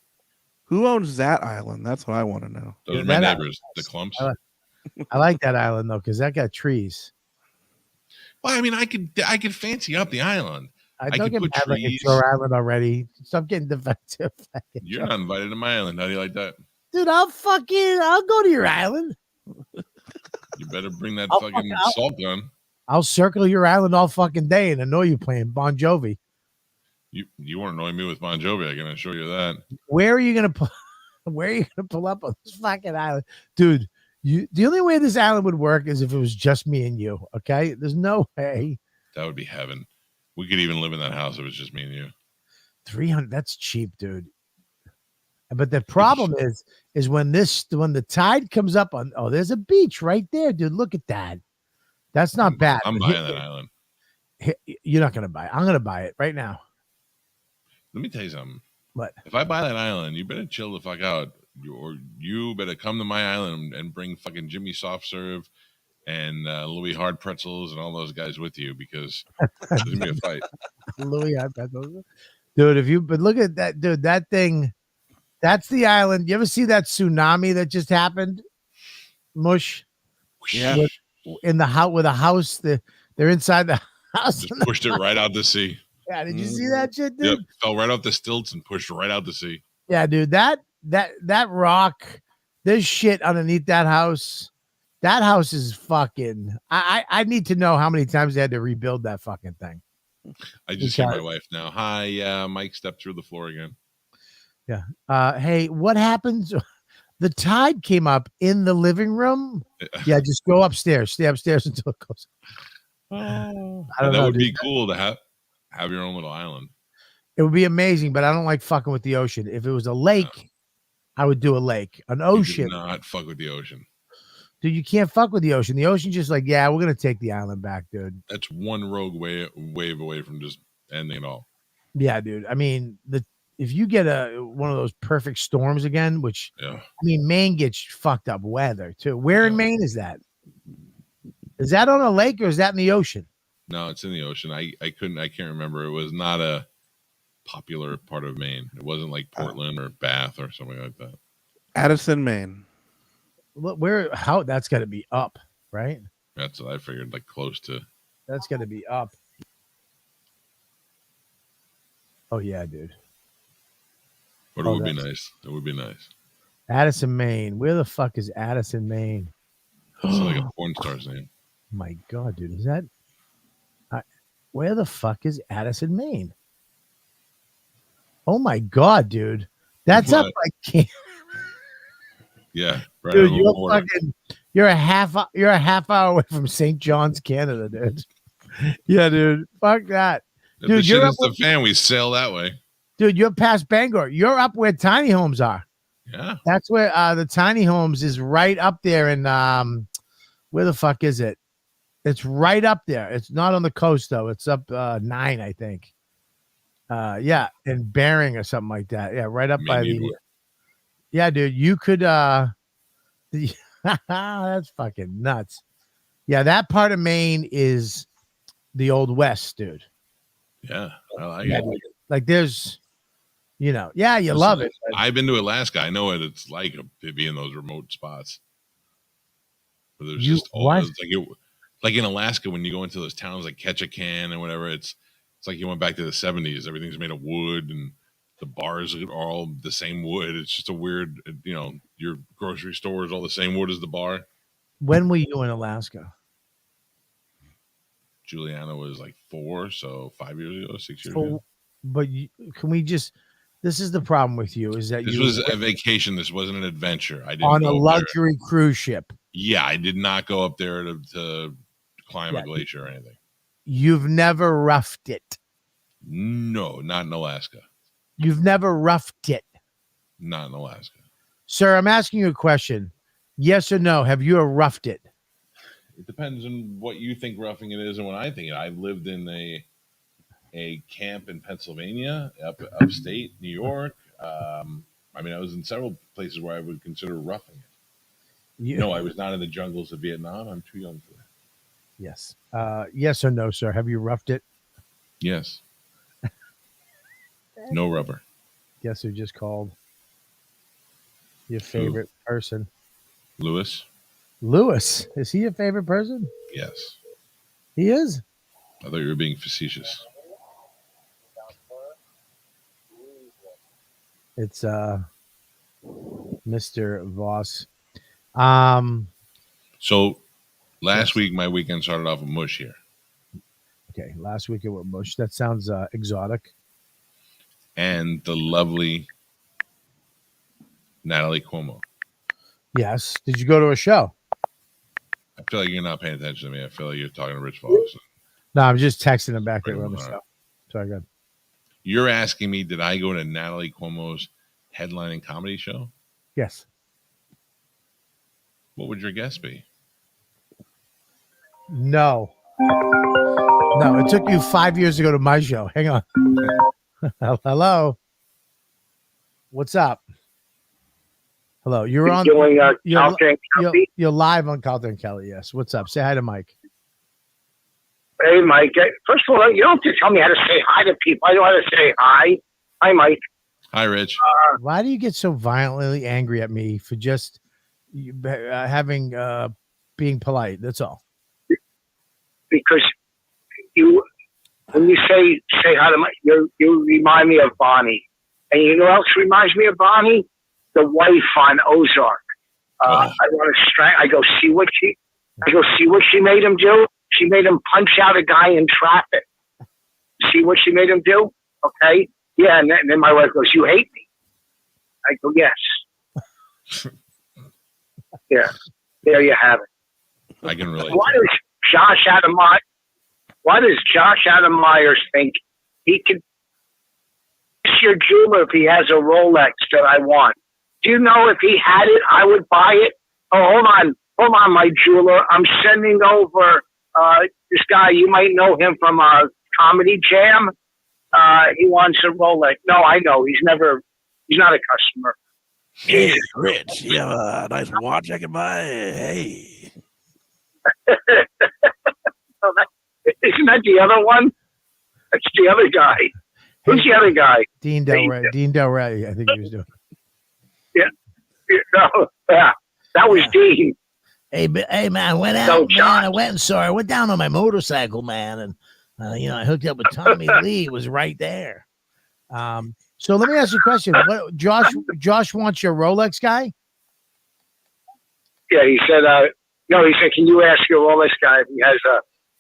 Speaker 5: Who owns that island? That's what I want to know.
Speaker 3: Those are my neighbors, the Clumps.
Speaker 4: I like that island though, because that got trees.
Speaker 3: Well, I mean, I could fancy up the island.
Speaker 4: I could put trees. Like it's your island already. Stop getting defensive.
Speaker 3: You're not invited to my island. How do you like that?
Speaker 4: Dude, I'll go to your island.
Speaker 3: You better bring that fucking salt gun.
Speaker 4: I'll circle your island all fucking day and annoy you playing Bon Jovi.
Speaker 3: You won't annoy me with Bon Jovi. I can assure you that.
Speaker 4: Where are you gonna pull up on this fucking island, dude? The only way this island would work is if it was just me and you. Okay, there's no way. That
Speaker 3: would be heaven. We could even live in that house if it was just me and you.
Speaker 4: 300. That's cheap, dude. But the problem is when the tide comes up on. Oh, there's a beach right there, dude. Look at that. That's not bad.
Speaker 3: I'm buying that island.
Speaker 4: You're not gonna buy it. I'm gonna buy it right now.
Speaker 3: Let me tell you something.
Speaker 4: What?
Speaker 3: If I buy that island, you better chill the fuck out. Or you better come to my island and bring fucking Jimmy Soft Serve and Louis Hard Pretzels and all those guys with you, because there's gonna be a fight.
Speaker 4: Louis Hard Pretzels, dude. But look at that, dude. That thing. That's the island. You ever see that tsunami that just happened? Mush.
Speaker 5: Yeah.
Speaker 4: In the house with a house, they're inside the house.
Speaker 3: Just pushed it right out to sea.
Speaker 4: Yeah, did you see that shit, dude?
Speaker 3: Yep, fell right off the stilts and pushed right out to sea.
Speaker 4: Yeah, dude. That rock, there's shit underneath that house. That house is fucking. I need to know how many times they had to rebuild that fucking thing.
Speaker 3: I just hear my wife now. Hi, Mike stepped through the floor again.
Speaker 4: Yeah. Hey, what happens? The tide came up in the living room. Yeah, just go upstairs. Stay upstairs until it goes.
Speaker 3: That would be cool to have your own little island.
Speaker 4: It would be amazing, but I don't like fucking with the ocean. If it was a lake, I would do a lake. An ocean.
Speaker 3: You do not fuck with the ocean.
Speaker 4: Dude, you can't fuck with the ocean. The ocean just like, yeah, we're gonna take the island back, dude.
Speaker 3: That's one rogue wave away from just ending it all.
Speaker 4: Yeah, dude. I mean, if you get one of those perfect storms again, which I mean, Maine gets fucked up weather too. Where in Maine is that? Is that on a lake or is that in the ocean?
Speaker 3: No, it's in the ocean. I can't remember. It was not a popular part of Maine. It wasn't like Portland or Bath or something like that.
Speaker 5: Addison, Maine.
Speaker 4: Look, that's got to be up, right?
Speaker 3: That's what I figured, like close to.
Speaker 4: That's got to be up. Oh yeah, dude.
Speaker 3: But it would be nice. It would be nice.
Speaker 4: Addison, Maine. Where the fuck is Addison, Maine?
Speaker 3: It's like a porn star's name.
Speaker 4: My God, dude, is that? Where the fuck is Addison, Maine? Oh my God, dude, that's up like.
Speaker 3: Yeah, right.
Speaker 4: Dude, you're a half hour away from St. John's, Canada, dude. Yeah, dude. Fuck that.
Speaker 3: If
Speaker 4: dude,
Speaker 3: the shit is the fan, we sail that way.
Speaker 4: Dude, you're past Bangor. You're up where tiny homes are.
Speaker 3: Yeah.
Speaker 4: That's where the tiny homes is right up there in where the fuck is it? It's right up there. It's not on the coast though. It's up 9, I think. Yeah, in Bering or something like that. Yeah, right up by the. Yeah, dude, you could. That's fucking nuts. Yeah, that part of Maine is the Old West, dude.
Speaker 3: Yeah, I like it.
Speaker 4: Like, there's, you love it.
Speaker 3: I've been to Alaska. I know what it's like to be in those remote spots. Where there's just like in Alaska when you go into those towns like Ketchikan and whatever. It's like you went back to the 70s. Everything's made of wood and the bars are all the same wood. It's just a weird, your grocery store is all the same wood as the bar.
Speaker 4: When were you in Alaska?
Speaker 3: Juliana was like 4, so 5 years ago, 6 years ago.
Speaker 4: But this is the problem with you is that
Speaker 3: this was a vacation. This wasn't an adventure. I didn't
Speaker 4: on a luxury cruise ship.
Speaker 3: Yeah, I did not go up there to climb a glacier or anything.
Speaker 4: You've never roughed it.
Speaker 3: No, not in Alaska.
Speaker 4: You've never roughed it.
Speaker 3: Not in Alaska. Sir,
Speaker 4: I'm asking you a question. Yes or no? Have you roughed it?
Speaker 3: It depends on what you think roughing it is and what I think it. I've lived in a camp in Pennsylvania, upstate New York. I was in several places where I would consider roughing it. No, I was not in the jungles of Vietnam. I'm too young for that.
Speaker 4: Yes. Yes or no, sir? Have you roughed it?
Speaker 3: Yes. No rubber.
Speaker 4: Guess who just called? Your favorite person.
Speaker 3: Lewis.
Speaker 4: Lewis. Is he your favorite person?
Speaker 3: Yes.
Speaker 4: He is?
Speaker 3: I thought you were being facetious.
Speaker 4: It's Mr. Voss.
Speaker 3: So last week my weekend started off with mush here.
Speaker 4: Okay, last week it was mush. That sounds exotic.
Speaker 3: And the lovely Natalie Cuomo.
Speaker 4: Yes. Did you go to a show?
Speaker 3: I feel like you're not paying attention to me. I feel like you're talking to Rich Fox.
Speaker 4: No, I'm just texting him back there on the show. Sorry, good.
Speaker 3: You're asking me, did I go to Natalie Cuomo's headlining comedy show?
Speaker 4: Yes.
Speaker 3: What would your guess be?
Speaker 4: No. No, it took you 5 years to go to my show. Hang on. Hello. What's up? Hello. You're on.
Speaker 6: Doing Calta and Kelly.
Speaker 4: You're live on Calta and Kelly. Yes. What's up? Say hi to Mike.
Speaker 6: Hey, Mike. First of all, you don't have to tell me how to say hi to people. I know how to say hi. Hi, Mike.
Speaker 3: Hi, Rich.
Speaker 4: Why do you get so violently angry at me for just having being polite. That's all.
Speaker 6: Because when you say hi to you remind me of Bonnie. And you know who else reminds me of Bonnie? The wife on Ozark. I want to I go see what she made him do. She made him punch out a guy in traffic. See what she made him do? Okay. Yeah. And then my wife goes, "You hate me." I go, "Yes." Yeah. There you have it.
Speaker 3: I can relate.
Speaker 6: Why does Josh Adam Myers think he could kiss your jeweler if he has a Rolex that I want? Do you know if he had it, I would buy it? Oh, hold on, my jeweler. I'm sending over this guy. You might know him from Comedy Jam. He wants a Rolex. No, I know. He's not a customer.
Speaker 7: Hey, Rich, you have a nice watch I can buy? Hey.
Speaker 6: Isn't that the other one? That's the other guy. Who's the other guy?
Speaker 4: Dean Del Rey. Dean Del Rey, I think he was doing.
Speaker 6: No, yeah, that was Dean.
Speaker 7: Hey, man, I went out, man. I went down on my motorcycle, man, and I hooked up with Tommy Lee. Was right there.
Speaker 4: So let me ask you a question. What, Josh wants your Rolex guy?
Speaker 6: Yeah, he said. No, he said, "Can you ask your Rolex guy if he has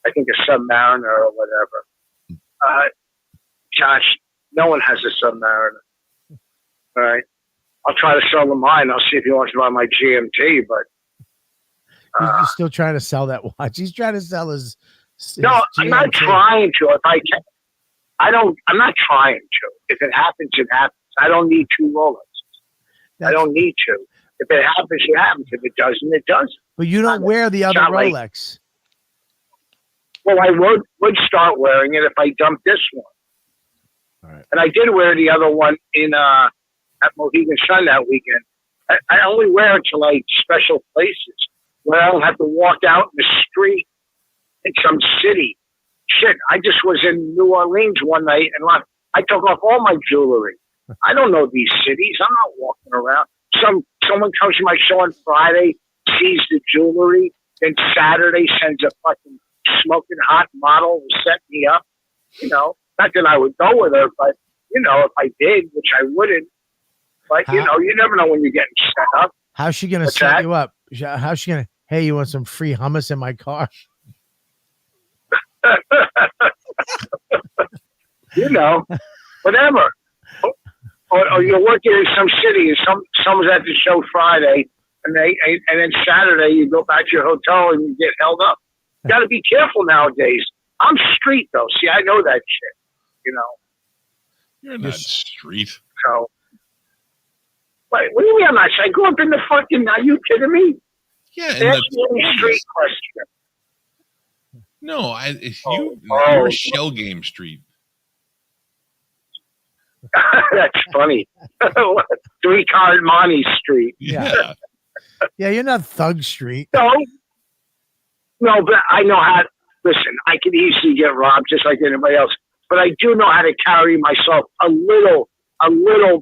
Speaker 6: I think a Submariner or whatever?" Josh, no one has a Submariner. All right. I'll try to sell him mine. I'll see if he wants to buy my GMT, but
Speaker 4: he's still trying to sell that watch. He's trying to sell his
Speaker 6: no,
Speaker 4: GMT.
Speaker 6: I'm not trying to. If I can, I'm not trying to. If it happens, it happens. I don't need two Rolexes. I don't need to. If it happens, it happens. If it doesn't, it doesn't.
Speaker 4: But you don't wear the other Rolex.
Speaker 6: Well, I would start wearing it if I dumped this one.
Speaker 4: All right. And
Speaker 6: I did wear the other one at Mohegan Sun that weekend. I only wear it to like special places where I don't have to walk out in the street in some city. Shit, I just was in New Orleans one night and I took off all my jewelry. I don't know these cities. I'm not walking around. Someone comes to my show on Friday, sees the jewelry, then Saturday sends a fucking smoking hot model to set me up. Not that I would go with her, but if I did, which I wouldn't. But you never know when you're getting set up.
Speaker 4: How's she gonna set you up? How's she gonna? Hey, you want some free hummus in my car?
Speaker 6: Whatever. Or you're working in some city and someone's at the show Friday, and then Saturday you go back to your hotel and you get held up. You got to be careful nowadays. I'm street though. See, I know that shit.
Speaker 3: You're not street.
Speaker 6: So. Wait, what do you mean I'm not? I grew up in the fucking. Are you kidding me?
Speaker 3: Yeah,
Speaker 6: that's the street question.
Speaker 3: No, you're shell game street.
Speaker 6: That's funny. 3-card Monty Street.
Speaker 3: Yeah.
Speaker 4: Yeah, you're not Thug Street.
Speaker 6: No, but I know how. Listen, I can easily get robbed just like anybody else, but I do know how to carry myself a little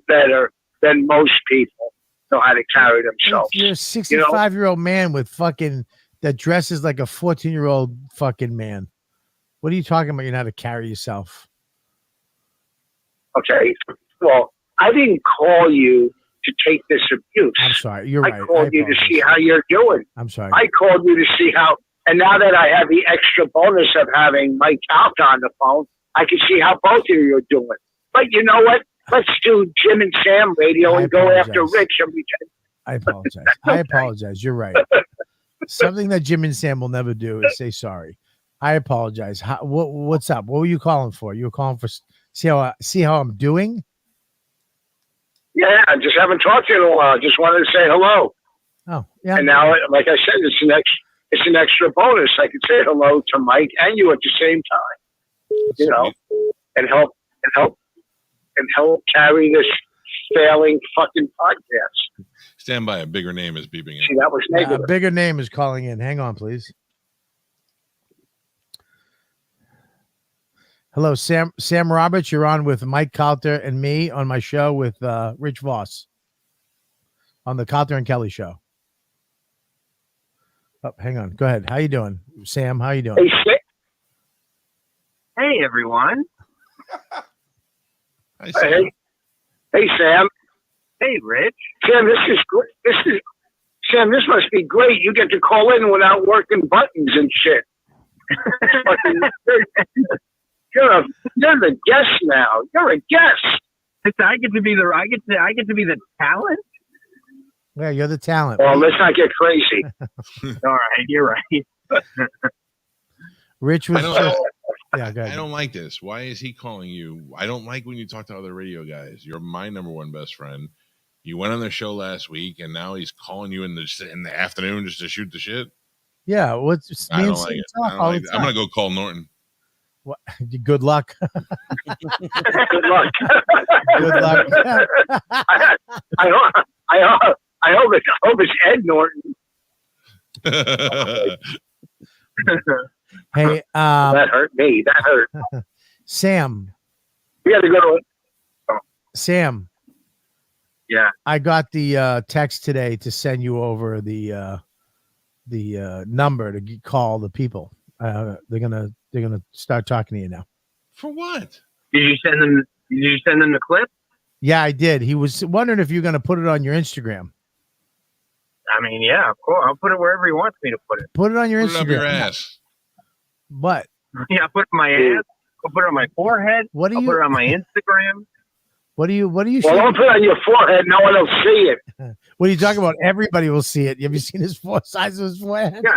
Speaker 6: better than most people know how to carry themselves.
Speaker 4: You're a 65-year-old man with fucking that dresses like a 14-year-old fucking man. What are you talking about? You know how to carry yourself.
Speaker 6: Okay. Well, I didn't call you to take this abuse.
Speaker 4: I'm sorry. You're right.
Speaker 6: I called you to see how you're doing.
Speaker 4: I'm sorry.
Speaker 6: I called you to see how, and now that I have the extra bonus of having Mike Calta on the phone, I can see how both of you are doing. But you know what? Let's do Jim and Sam radio and go after Rich.
Speaker 4: I apologize. I apologize. You're right. Something that Jim and Sam will never do is say sorry. I apologize. What's up? What were you calling for? You were calling for see how I'm doing?
Speaker 6: Yeah, I just haven't talked to you in a while. Just wanted to say hello.
Speaker 4: Oh, yeah.
Speaker 6: And now, like I said, it's an extra bonus. I can say hello to Mike and you at the same time. And help carry this failing fucking podcast.
Speaker 3: Stand by. A bigger name is beeping in.
Speaker 6: See, that was negative.
Speaker 4: A bigger name is calling in. Hang on, please. Hello, Sam Roberts. You're on with Mike Calta and me on my show with Rich Voss on the Calta and Kelly show. Oh, hang on. Go ahead. How you doing, Sam? How you doing?
Speaker 6: Hey,
Speaker 8: Hey, everyone.
Speaker 3: Hi, Sam.
Speaker 6: hey, Sam.
Speaker 8: Hey, Rich.
Speaker 6: Sam, this is great. Sam, this must be great. You get to call in without working buttons and shit. You're the guest now. You're a guest.
Speaker 8: I get to be the talent.
Speaker 4: Yeah, you're the talent.
Speaker 6: Well, let's not get crazy.
Speaker 8: All right, you're right.
Speaker 4: Rich was
Speaker 3: I don't-
Speaker 4: just. Yeah, go
Speaker 3: I
Speaker 4: ahead.
Speaker 3: don't like this. Why is he calling you? I don't like when you talk to other radio guys. You're my number one best friend. You went on their show last week, and now he's calling you in the afternoon just to shoot the shit.
Speaker 4: Yeah, what's
Speaker 3: I don't like it. I don't like it. I'm gonna go call Norton.
Speaker 4: What? Good luck.
Speaker 6: Good luck.
Speaker 4: Good luck.
Speaker 6: I hope it's Ed Norton.
Speaker 4: Hey,
Speaker 6: That hurt me. That hurt.
Speaker 4: Sam.
Speaker 6: We got to go to.
Speaker 4: Sam.
Speaker 8: Yeah.
Speaker 4: I got the text today to send you over the number to call the people. They're gonna start talking to you now.
Speaker 3: For what?
Speaker 8: Did you send them the clip?
Speaker 4: Yeah, I did. He was wondering if you're gonna put it on your Instagram.
Speaker 8: I mean, yeah, of course. I'll put it wherever he wants me to put it.
Speaker 4: Put it on your
Speaker 3: Put it up your
Speaker 4: Instagram.
Speaker 3: ass.
Speaker 4: But
Speaker 8: Yeah, I'll put it on my ass. I'll put it on my forehead.
Speaker 4: what do
Speaker 8: I'll put it
Speaker 4: you?
Speaker 8: on my Instagram.
Speaker 4: What do you?
Speaker 6: Well, don't put it on your forehead. No one will see it.
Speaker 4: What are you talking about? Everybody will see it. Have you seen his size of his forehead?
Speaker 8: Yeah,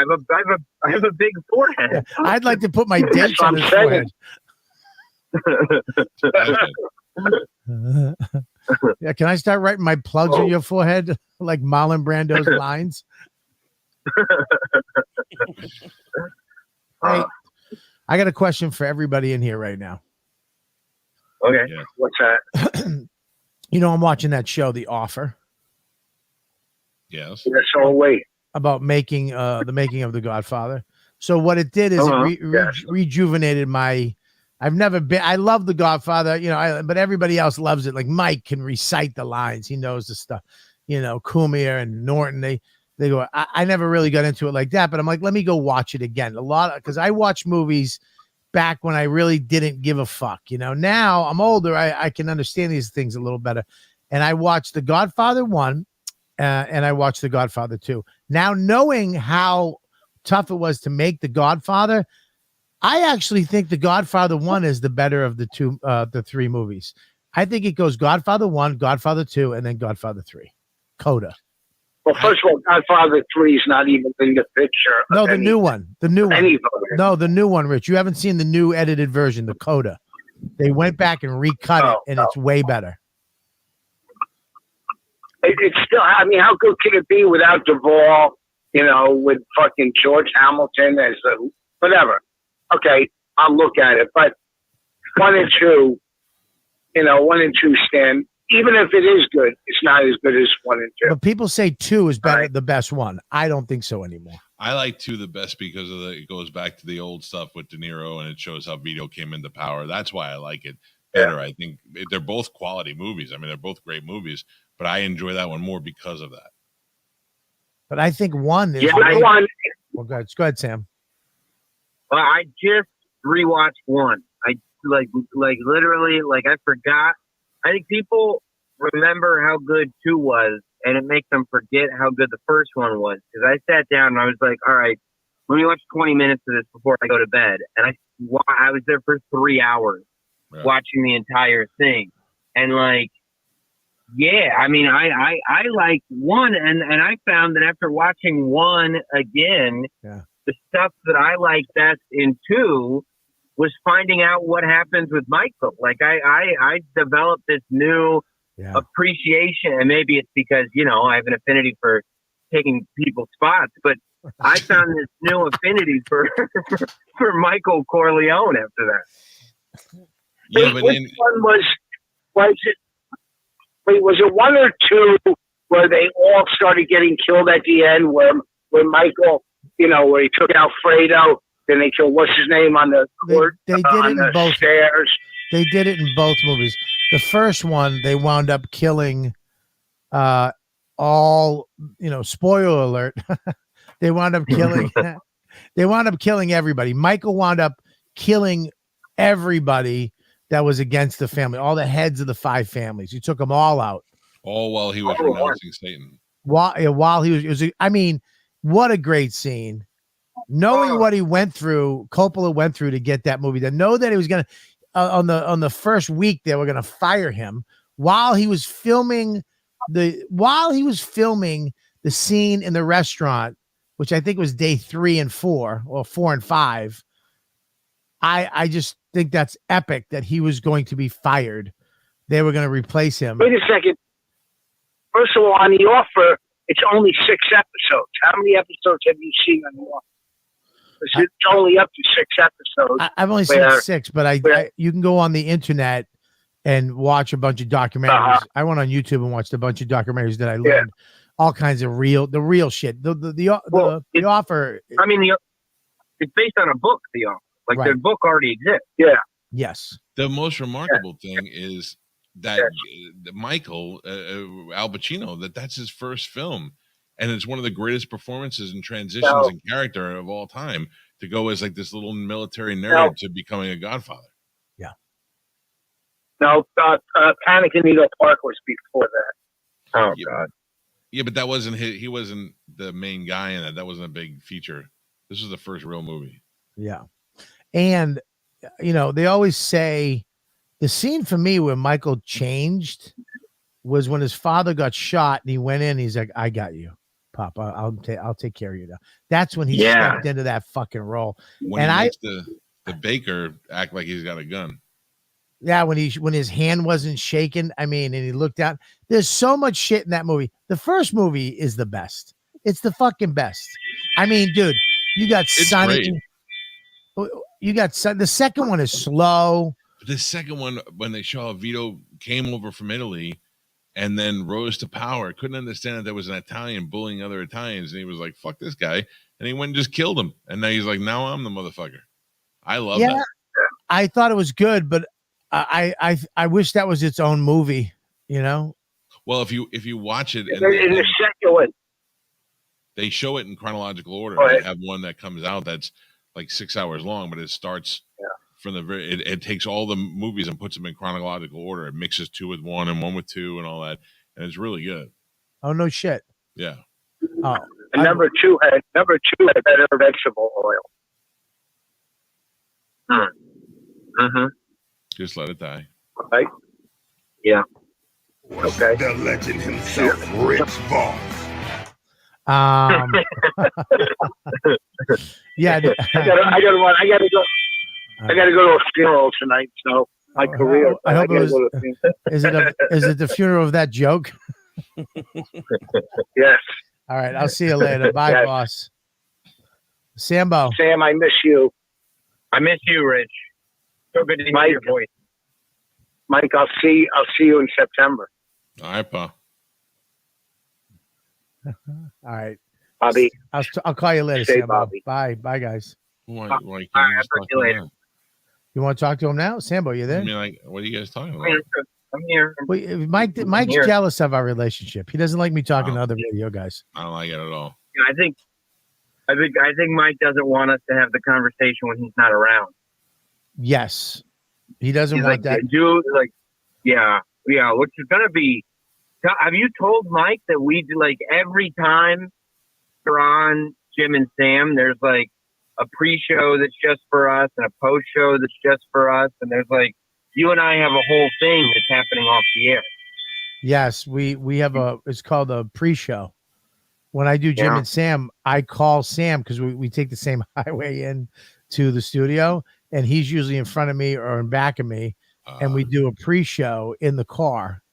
Speaker 8: I have a big forehead.
Speaker 4: I'd like to put my
Speaker 6: That's
Speaker 4: dates
Speaker 6: what
Speaker 4: on
Speaker 6: I'm
Speaker 4: his
Speaker 6: saying.
Speaker 4: forehead. Yeah, can I start writing my plugs on your forehead like Marlon Brando's lines? Hey, I got a question for everybody in here right now.
Speaker 8: Okay.
Speaker 3: Yeah.
Speaker 6: What's that?
Speaker 4: You know, I'm watching that show, The Offer,
Speaker 3: Yes.
Speaker 6: So wait.
Speaker 4: about making the making of The Godfather. So what it did is it
Speaker 6: Yes.
Speaker 4: rejuvenated my. I've never been. I love The Godfather, you know, but everybody else loves it. Like Mike can recite the lines; he knows the stuff. You know, Kumir and Norton. They go. I never really got into it like that, but I'm like, let me go watch it again. Because I watch movies back when I really didn't give a fuck. You know, now I'm older. I can understand these things a little better. And I watched The Godfather 1 and I watched The Godfather 2. Now, knowing how tough it was to make The Godfather, I actually think The Godfather 1 is the better of the three movies. I think it goes Godfather 1, Godfather 2, and then Godfather 3. Coda.
Speaker 6: Well, first of all, Godfather 3 is not even in the picture.
Speaker 4: No, the new one. The new one.
Speaker 6: Anybody.
Speaker 4: No, the new one, Rich. You haven't seen the new edited version, the Coda. They went back and recut it, and it's way better.
Speaker 6: It's still. I mean, how good can it be without Duvall? You know, with fucking George Hamilton as the whatever. Okay, I'll look at it, but 1 and 2, you know, 1 and 2 stand. Even if it is good, it's not as good as 1 and 2.
Speaker 4: But people say 2 is better,
Speaker 6: Right.
Speaker 4: the best one. I don't think so anymore.
Speaker 3: I like 2 the best because it goes back to the old stuff with De Niro and it shows how Vito came into power. That's why I like it better. I think they're both quality movies. I mean, they're both great movies, but I enjoy that one more because of that.
Speaker 4: But I think 1 is.
Speaker 6: Yeah, one.
Speaker 4: Well, go ahead, Sam.
Speaker 8: Well, I just rewatched 1. I like literally I forgot. I think people remember how good 2 was, and it makes them forget how good the first one was. Because I sat down and I was like, all right, let me watch 20 minutes of this before I go to bed. And I was there for 3 hours watching the entire thing. And yeah, I mean, I like 1, and I found that after watching 1 again, the stuff that I like best in 2 was finding out what happens with Michael. Like I developed this new appreciation, and maybe it's because, you know, I have an affinity for taking people's spots, but I found this new affinity for Michael Corleone after that.
Speaker 3: Yeah, but
Speaker 6: Which one was it? Wait, was it 1 or 2 where they all started getting killed at the end? Where Michael, you know, where he took out Fredo, then they killed what's his name on the court?
Speaker 4: They did
Speaker 6: on
Speaker 4: it in
Speaker 6: the
Speaker 4: both.
Speaker 6: stairs.
Speaker 4: They did it in both movies. The first one, they wound up killing all. You know, spoiler alert. They wound up killing. They wound up killing everybody. Michael wound up killing everybody that was against the family, all the heads of the 5 families. He took them all out.
Speaker 3: All while he was renouncing Satan.
Speaker 4: While he was, I mean, what a great scene. Knowing what he went through, Coppola went through to get that movie. To know that he was gonna on the first week they were gonna fire him while he was filming the scene in the restaurant, which I think was day 3 and 4 or 4 and 5. I just think that's epic that he was going to be fired. They were going to replace him.
Speaker 6: Wait a second. First of all, on The Offer, it's only 6 episodes. How many episodes have you seen on The Offer? It's only up to 6 episodes.
Speaker 4: I've only seen 6, but you can go on the internet and watch a bunch of documentaries. I went on YouTube and watched a bunch of documentaries that I learned all kinds of real shit. The Offer.
Speaker 8: I mean, it's based on a book. The Offer, like the book already exists.
Speaker 6: Yeah.
Speaker 4: Yes.
Speaker 3: The most remarkable thing is that Michael Al Pacino, that's his first film, and it's one of the greatest performances and transitions in character of all time, to go as like this little military nerd to becoming a Godfather.
Speaker 4: Yeah.
Speaker 6: No, Panic in Needle Park was before that. Oh God.
Speaker 3: Yeah, but that wasn't he wasn't the main guy in that. That wasn't a big feature. This was the first real movie.
Speaker 4: Yeah. And they always say the scene for me where Michael changed was when his father got shot and he went in. He's like, "I got you, Pop. I'll take care of you now." That's when he stepped into that fucking role.
Speaker 3: When he makes the baker act like he's got a gun.
Speaker 4: Yeah, when his hand wasn't shaking. I mean, and he looked out. There's so much shit in that movie. The first movie is the best. It's the fucking best. I mean, dude, you got Sonny. You got the second one is slow.
Speaker 3: The second one, when they saw Vito came over from Italy and then rose to power, couldn't understand that there was an Italian bullying other Italians, and he was like, "Fuck this guy," and he went and just killed him. And now he's like, "Now I'm the motherfucker." I love that.
Speaker 4: I thought it was good, but I wish that was its own movie.
Speaker 3: Well, if you watch it,
Speaker 6: in the second one,
Speaker 3: they show it in chronological order. They have one that comes out that's like 6 hours long, but it starts from the very. It takes all the movies and puts them in chronological order. It mixes 2 with 1 and 1 with 2 and all that, and it's really good.
Speaker 4: Oh no shit!
Speaker 3: Yeah.
Speaker 6: Oh, and number two had better vegetable oil.
Speaker 3: Just let it die.
Speaker 6: Right? Yeah. Okay.
Speaker 2: The legend himself, Rich Vaughn.
Speaker 4: Yeah.
Speaker 6: I gotta go to a funeral tonight. So my career.
Speaker 4: I hope it was. Is it the funeral of that joke?
Speaker 6: Yes.
Speaker 4: All right. I'll see you later. Bye, boss. Sambo.
Speaker 6: Sam, I miss you.
Speaker 8: I miss you, Rich. So good to hear your voice.
Speaker 6: Mike, I'll see you in September.
Speaker 3: All right, Pa.
Speaker 4: All right,
Speaker 6: Bobby.
Speaker 4: I'll call you later,
Speaker 6: Stay,
Speaker 4: Sambo.
Speaker 6: Bobby.
Speaker 4: Bye, guys.
Speaker 3: Why
Speaker 8: All right, I'll talk to you later.
Speaker 4: You want to talk to him now, Sambo? You there?
Speaker 3: I mean, like, what are you guys talking about?
Speaker 8: I'm here.
Speaker 4: Mike's jealous of our relationship. He doesn't like me talking to other radio guys.
Speaker 3: I don't like it at all.
Speaker 8: Yeah, I think Mike doesn't want us to have the conversation when he's not around.
Speaker 4: Yes, he doesn't want that.
Speaker 8: Dude, which is gonna be. Have you told Mike that we do, like, every time we're on Jim and Sam, there's like a pre-show that's just for us and a post-show that's just for us, and there's like you and I have a whole thing that's happening off the air.
Speaker 4: Yes, we have it's called a pre-show. When I do Jim and Sam, I call Sam because we take the same highway in to the studio, and he's usually in front of me or in back of me, and we do a pre-show in the car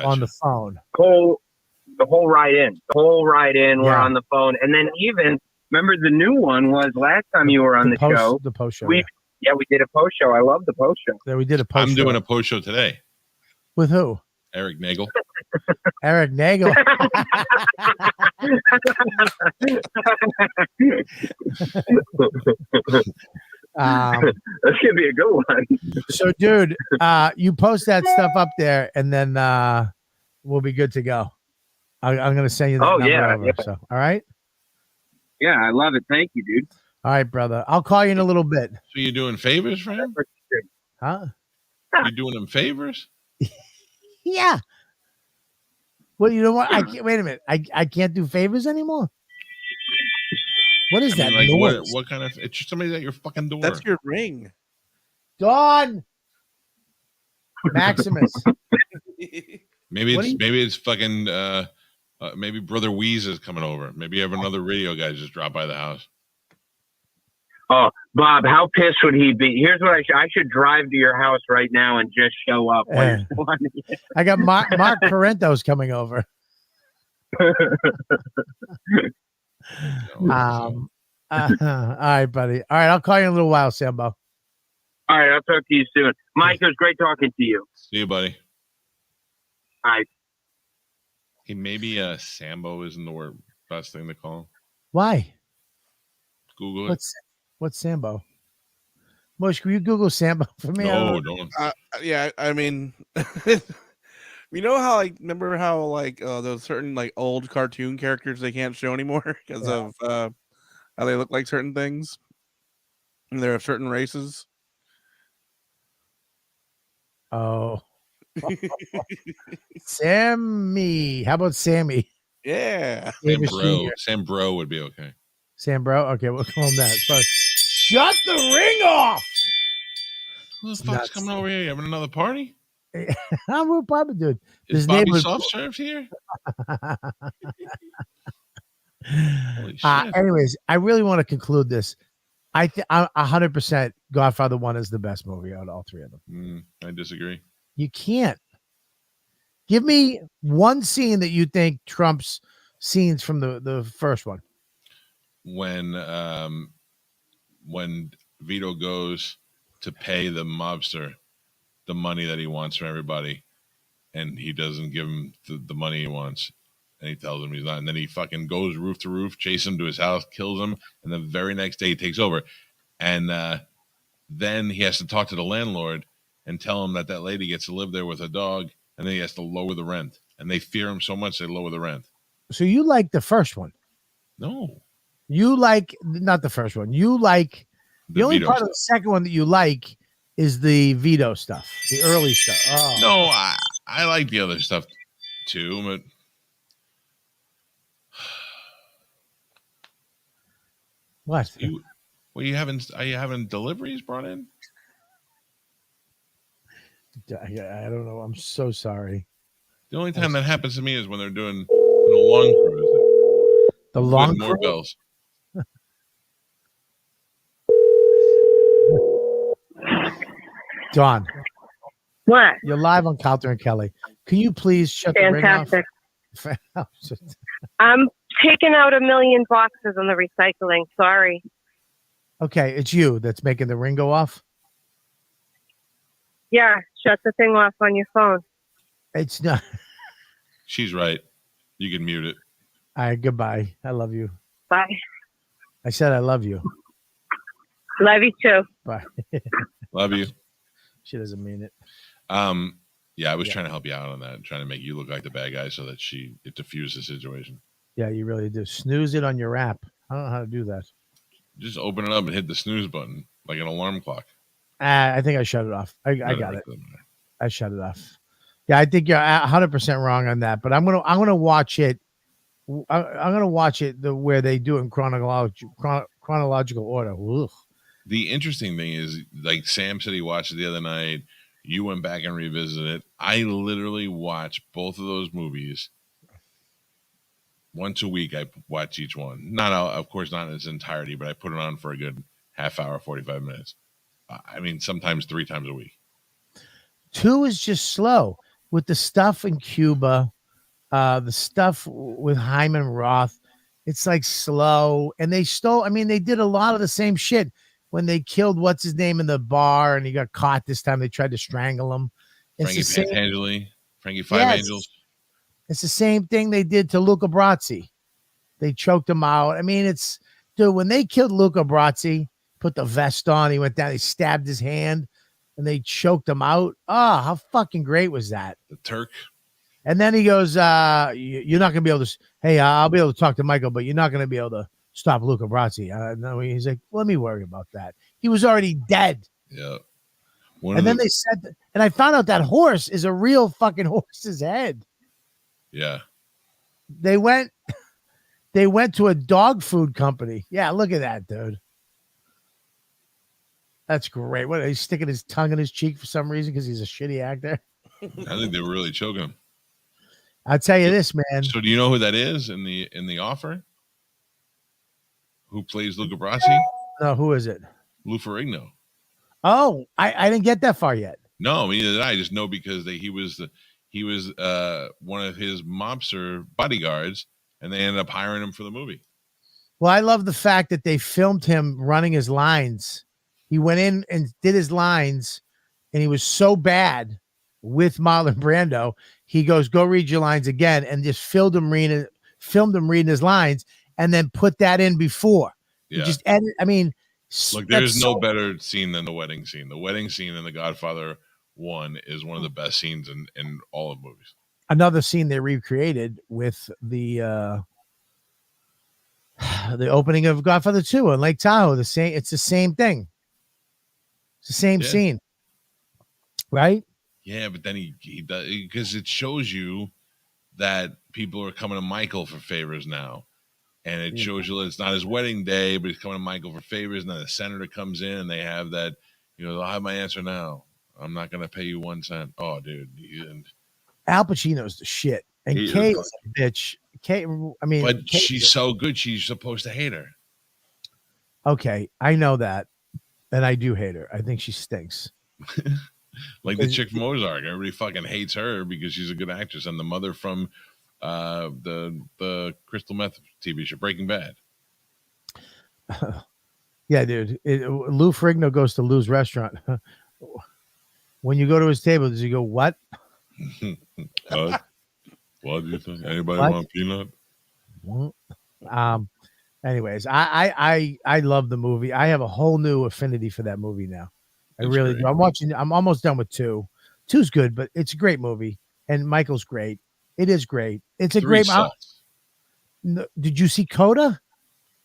Speaker 4: on the phone.
Speaker 8: The whole ride in. We're on the phone, and then even remember the new one was last time you were on the show.
Speaker 4: The post show.
Speaker 8: We did a post show. I love the post show.
Speaker 4: Yeah, we did a post.
Speaker 3: I'm doing a post show today.
Speaker 4: With who?
Speaker 3: Eric Nagel.
Speaker 4: Eric Nagel.
Speaker 8: That's gonna be a good one.
Speaker 4: So, dude, you post that stuff up there, and then we'll be good to go. I'm gonna send you that number over. So, all right.
Speaker 8: Yeah, I love it. Thank you, dude.
Speaker 4: All right, brother. I'll call you in a little bit.
Speaker 3: So you doing favors for him?
Speaker 4: Huh?
Speaker 3: You doing him favors?
Speaker 4: Yeah. Well, you know what? I can't. Wait a minute. I can't do favors anymore. What is that
Speaker 3: Like
Speaker 4: noise?
Speaker 3: what kind of? It's just somebody at your fucking door.
Speaker 5: That's your ring.
Speaker 4: Dawn. Maximus.
Speaker 3: Maybe
Speaker 4: What
Speaker 3: it's fucking maybe Brother Wheeze is coming over. Maybe you have another radio guy just drop by the house.
Speaker 8: Oh, Bob, how pissed would he be? Here's what I should drive to your house right now and just show up.
Speaker 4: I got Mark Parento's coming over. All right, buddy. All right, I'll call you in a little while, Sambo.
Speaker 8: All right, I'll talk to you soon. Mike, it was great talking to you.
Speaker 3: See you, buddy.
Speaker 8: All right.
Speaker 3: Hey, maybe Sambo isn't the best thing to call him.
Speaker 4: Why?
Speaker 3: Google it.
Speaker 4: What's Sambo? Mush, can you Google Sambo for me?
Speaker 3: No, don't.
Speaker 5: Yeah, I mean, you know how remember how those certain old cartoon characters they can't show anymore because of how they look like certain things, and they're of certain races.
Speaker 4: Oh, Sammy. How about Sammy?
Speaker 5: Yeah,
Speaker 3: Sam Bro would be okay.
Speaker 4: Sam Bro. Okay, we'll call him that. But shut the ring off.
Speaker 3: Who the fuck's coming over here? You having another party?
Speaker 4: I'm a Bobby dude.
Speaker 3: Is Bobby soft served here? Holy shit.
Speaker 4: Anyways, I really want to conclude this. I'm 100% Godfather 1 is the best movie out of all three of them.
Speaker 3: I disagree.
Speaker 4: You can't. Give me one scene that you think trumps scenes from the first one.
Speaker 3: When Vito goes to pay the mobster the money that he wants from everybody, and he doesn't give him the money he wants, and he tells him he's not, and then he fucking goes roof to roof, chases him to his house, kills him, and the very next day he takes over, and then he has to talk to the landlord and tell him that lady gets to live there with a dog, and then he has to lower the rent, and they fear him so much they lower the rent.
Speaker 4: So you like the first one?
Speaker 3: No,
Speaker 4: you like not the first one. You like the only part of the second one that you like is the Vito stuff, the early stuff. Oh.
Speaker 3: No, I like the other stuff too, but
Speaker 4: what?
Speaker 3: Are you having deliveries brought in?
Speaker 4: I don't know. I'm so sorry.
Speaker 3: The only time that happens to me is when they're doing the long cruise.
Speaker 4: The long
Speaker 3: more bells.
Speaker 4: Dawn.
Speaker 9: What?
Speaker 4: You're live on Calta and Kelly. Can you please shut the ring off?
Speaker 9: I'm taking out 1 million boxes on the recycling. Sorry.
Speaker 4: Okay, it's you that's making the ring go off?
Speaker 9: Yeah, shut the thing off on your phone.
Speaker 4: It's not.
Speaker 3: She's right. You can mute it.
Speaker 4: All right, goodbye. I love you.
Speaker 9: Bye.
Speaker 4: I said I love you.
Speaker 9: Love you too.
Speaker 4: Bye.
Speaker 3: Love you.
Speaker 4: She doesn't mean it.
Speaker 3: Yeah, I was trying to help you out on that, trying to make you look like the bad guy so that it diffused the situation.
Speaker 4: Yeah, you really do. Snooze it on your app. I don't know how to do that.
Speaker 3: Just open it up and hit the snooze button like an alarm clock.
Speaker 4: I think I shut it off. I got it. I shut it off. Yeah, I think you're 100% wrong on that. But I'm gonna watch it. I'm gonna watch it where they do it in chronological order. Ugh.
Speaker 3: The interesting thing is, like Sam said, he watched it the other night. You went back and revisited it. I literally watch both of those movies once a week. I watch each one. Not, of course, not in its entirety, but I put it on for a good half hour, 45 minutes. I mean, sometimes 3 times a week.
Speaker 4: 2 is just slow with the stuff in Cuba, the stuff with Hyman Roth. It's like slow, and they did a lot of the same shit. When they killed what's his name in the bar and he got caught this time, they tried to strangle him.
Speaker 3: Frankie Five Angels.
Speaker 4: It's the same thing they did to Luca Brasi. They choked him out. I mean, when they killed Luca Brasi, put the vest on, he went down, they stabbed his hand and they choked him out. Oh, how fucking great was that?
Speaker 3: The Turk.
Speaker 4: And then he goes, you're not going to be able to, hey, I'll be able to talk to Michael, but you're not going to be able to stop Luca Brasi. No, he's like, let me worry about that. He was already dead.
Speaker 3: Yeah.
Speaker 4: And then they said, and I found out that horse is a real fucking horse's head.
Speaker 3: Yeah.
Speaker 4: They went to a dog food company. Yeah, look at that, dude. That's great. What, he's sticking his tongue in his cheek for some reason because he's a shitty actor.
Speaker 3: I think they were really choking him.
Speaker 4: I'll tell you this, man.
Speaker 3: So do you know who that is in the offer? Who plays Luca Brasi?
Speaker 4: No, who is it?
Speaker 3: Lou Ferrigno.
Speaker 4: Oh, I didn't get that far yet.
Speaker 3: No, neither did I. Just know because he was one of his mobster bodyguards, and they ended up hiring him for the movie.
Speaker 4: Well, I love the fact that they filmed him running his lines. He went in and did his lines, and he was so bad with Marlon Brando. He goes, "Go read your lines again," and just filmed him reading his lines, and then put that in before.
Speaker 3: Yeah.
Speaker 4: He just edit. I mean,
Speaker 3: look, there's no better scene than the wedding scene. The wedding scene in The Godfather 1 is one of the best scenes in all of movies.
Speaker 4: Another scene they recreated with the opening of Godfather 2 in Lake Tahoe. It's the same thing. It's the same scene, right?
Speaker 3: Yeah, but then he does, because it shows you that people are coming to Michael for favors now. And it shows you that it's not his wedding day, but he's coming to Michael for favors. And then the senator comes in and they have that, they'll have my answer now. I'm not going to pay you 1 cent. Oh, dude.
Speaker 4: Al Pacino's the shit. And Kate is a bitch.
Speaker 3: But she's so good. She's supposed to hate her.
Speaker 4: Okay. I know that. And I do hate her. I think she stinks.
Speaker 3: Like the chick from Ozark. Everybody fucking hates her because she's a good actress. And the mother from the crystal meth TV show Breaking Bad.
Speaker 4: Yeah, dude. Lou Ferrigno goes to Lou's restaurant. When you go to his table, does he go, what?
Speaker 3: What do you think? Anybody want peanut?
Speaker 4: Anyways, I love the movie. I have a whole new affinity for that movie now. I really do. I'm almost done with 2. 2's good, but it's a great movie. And Michael's great. It is great. It's a great movie. Did you see Coda?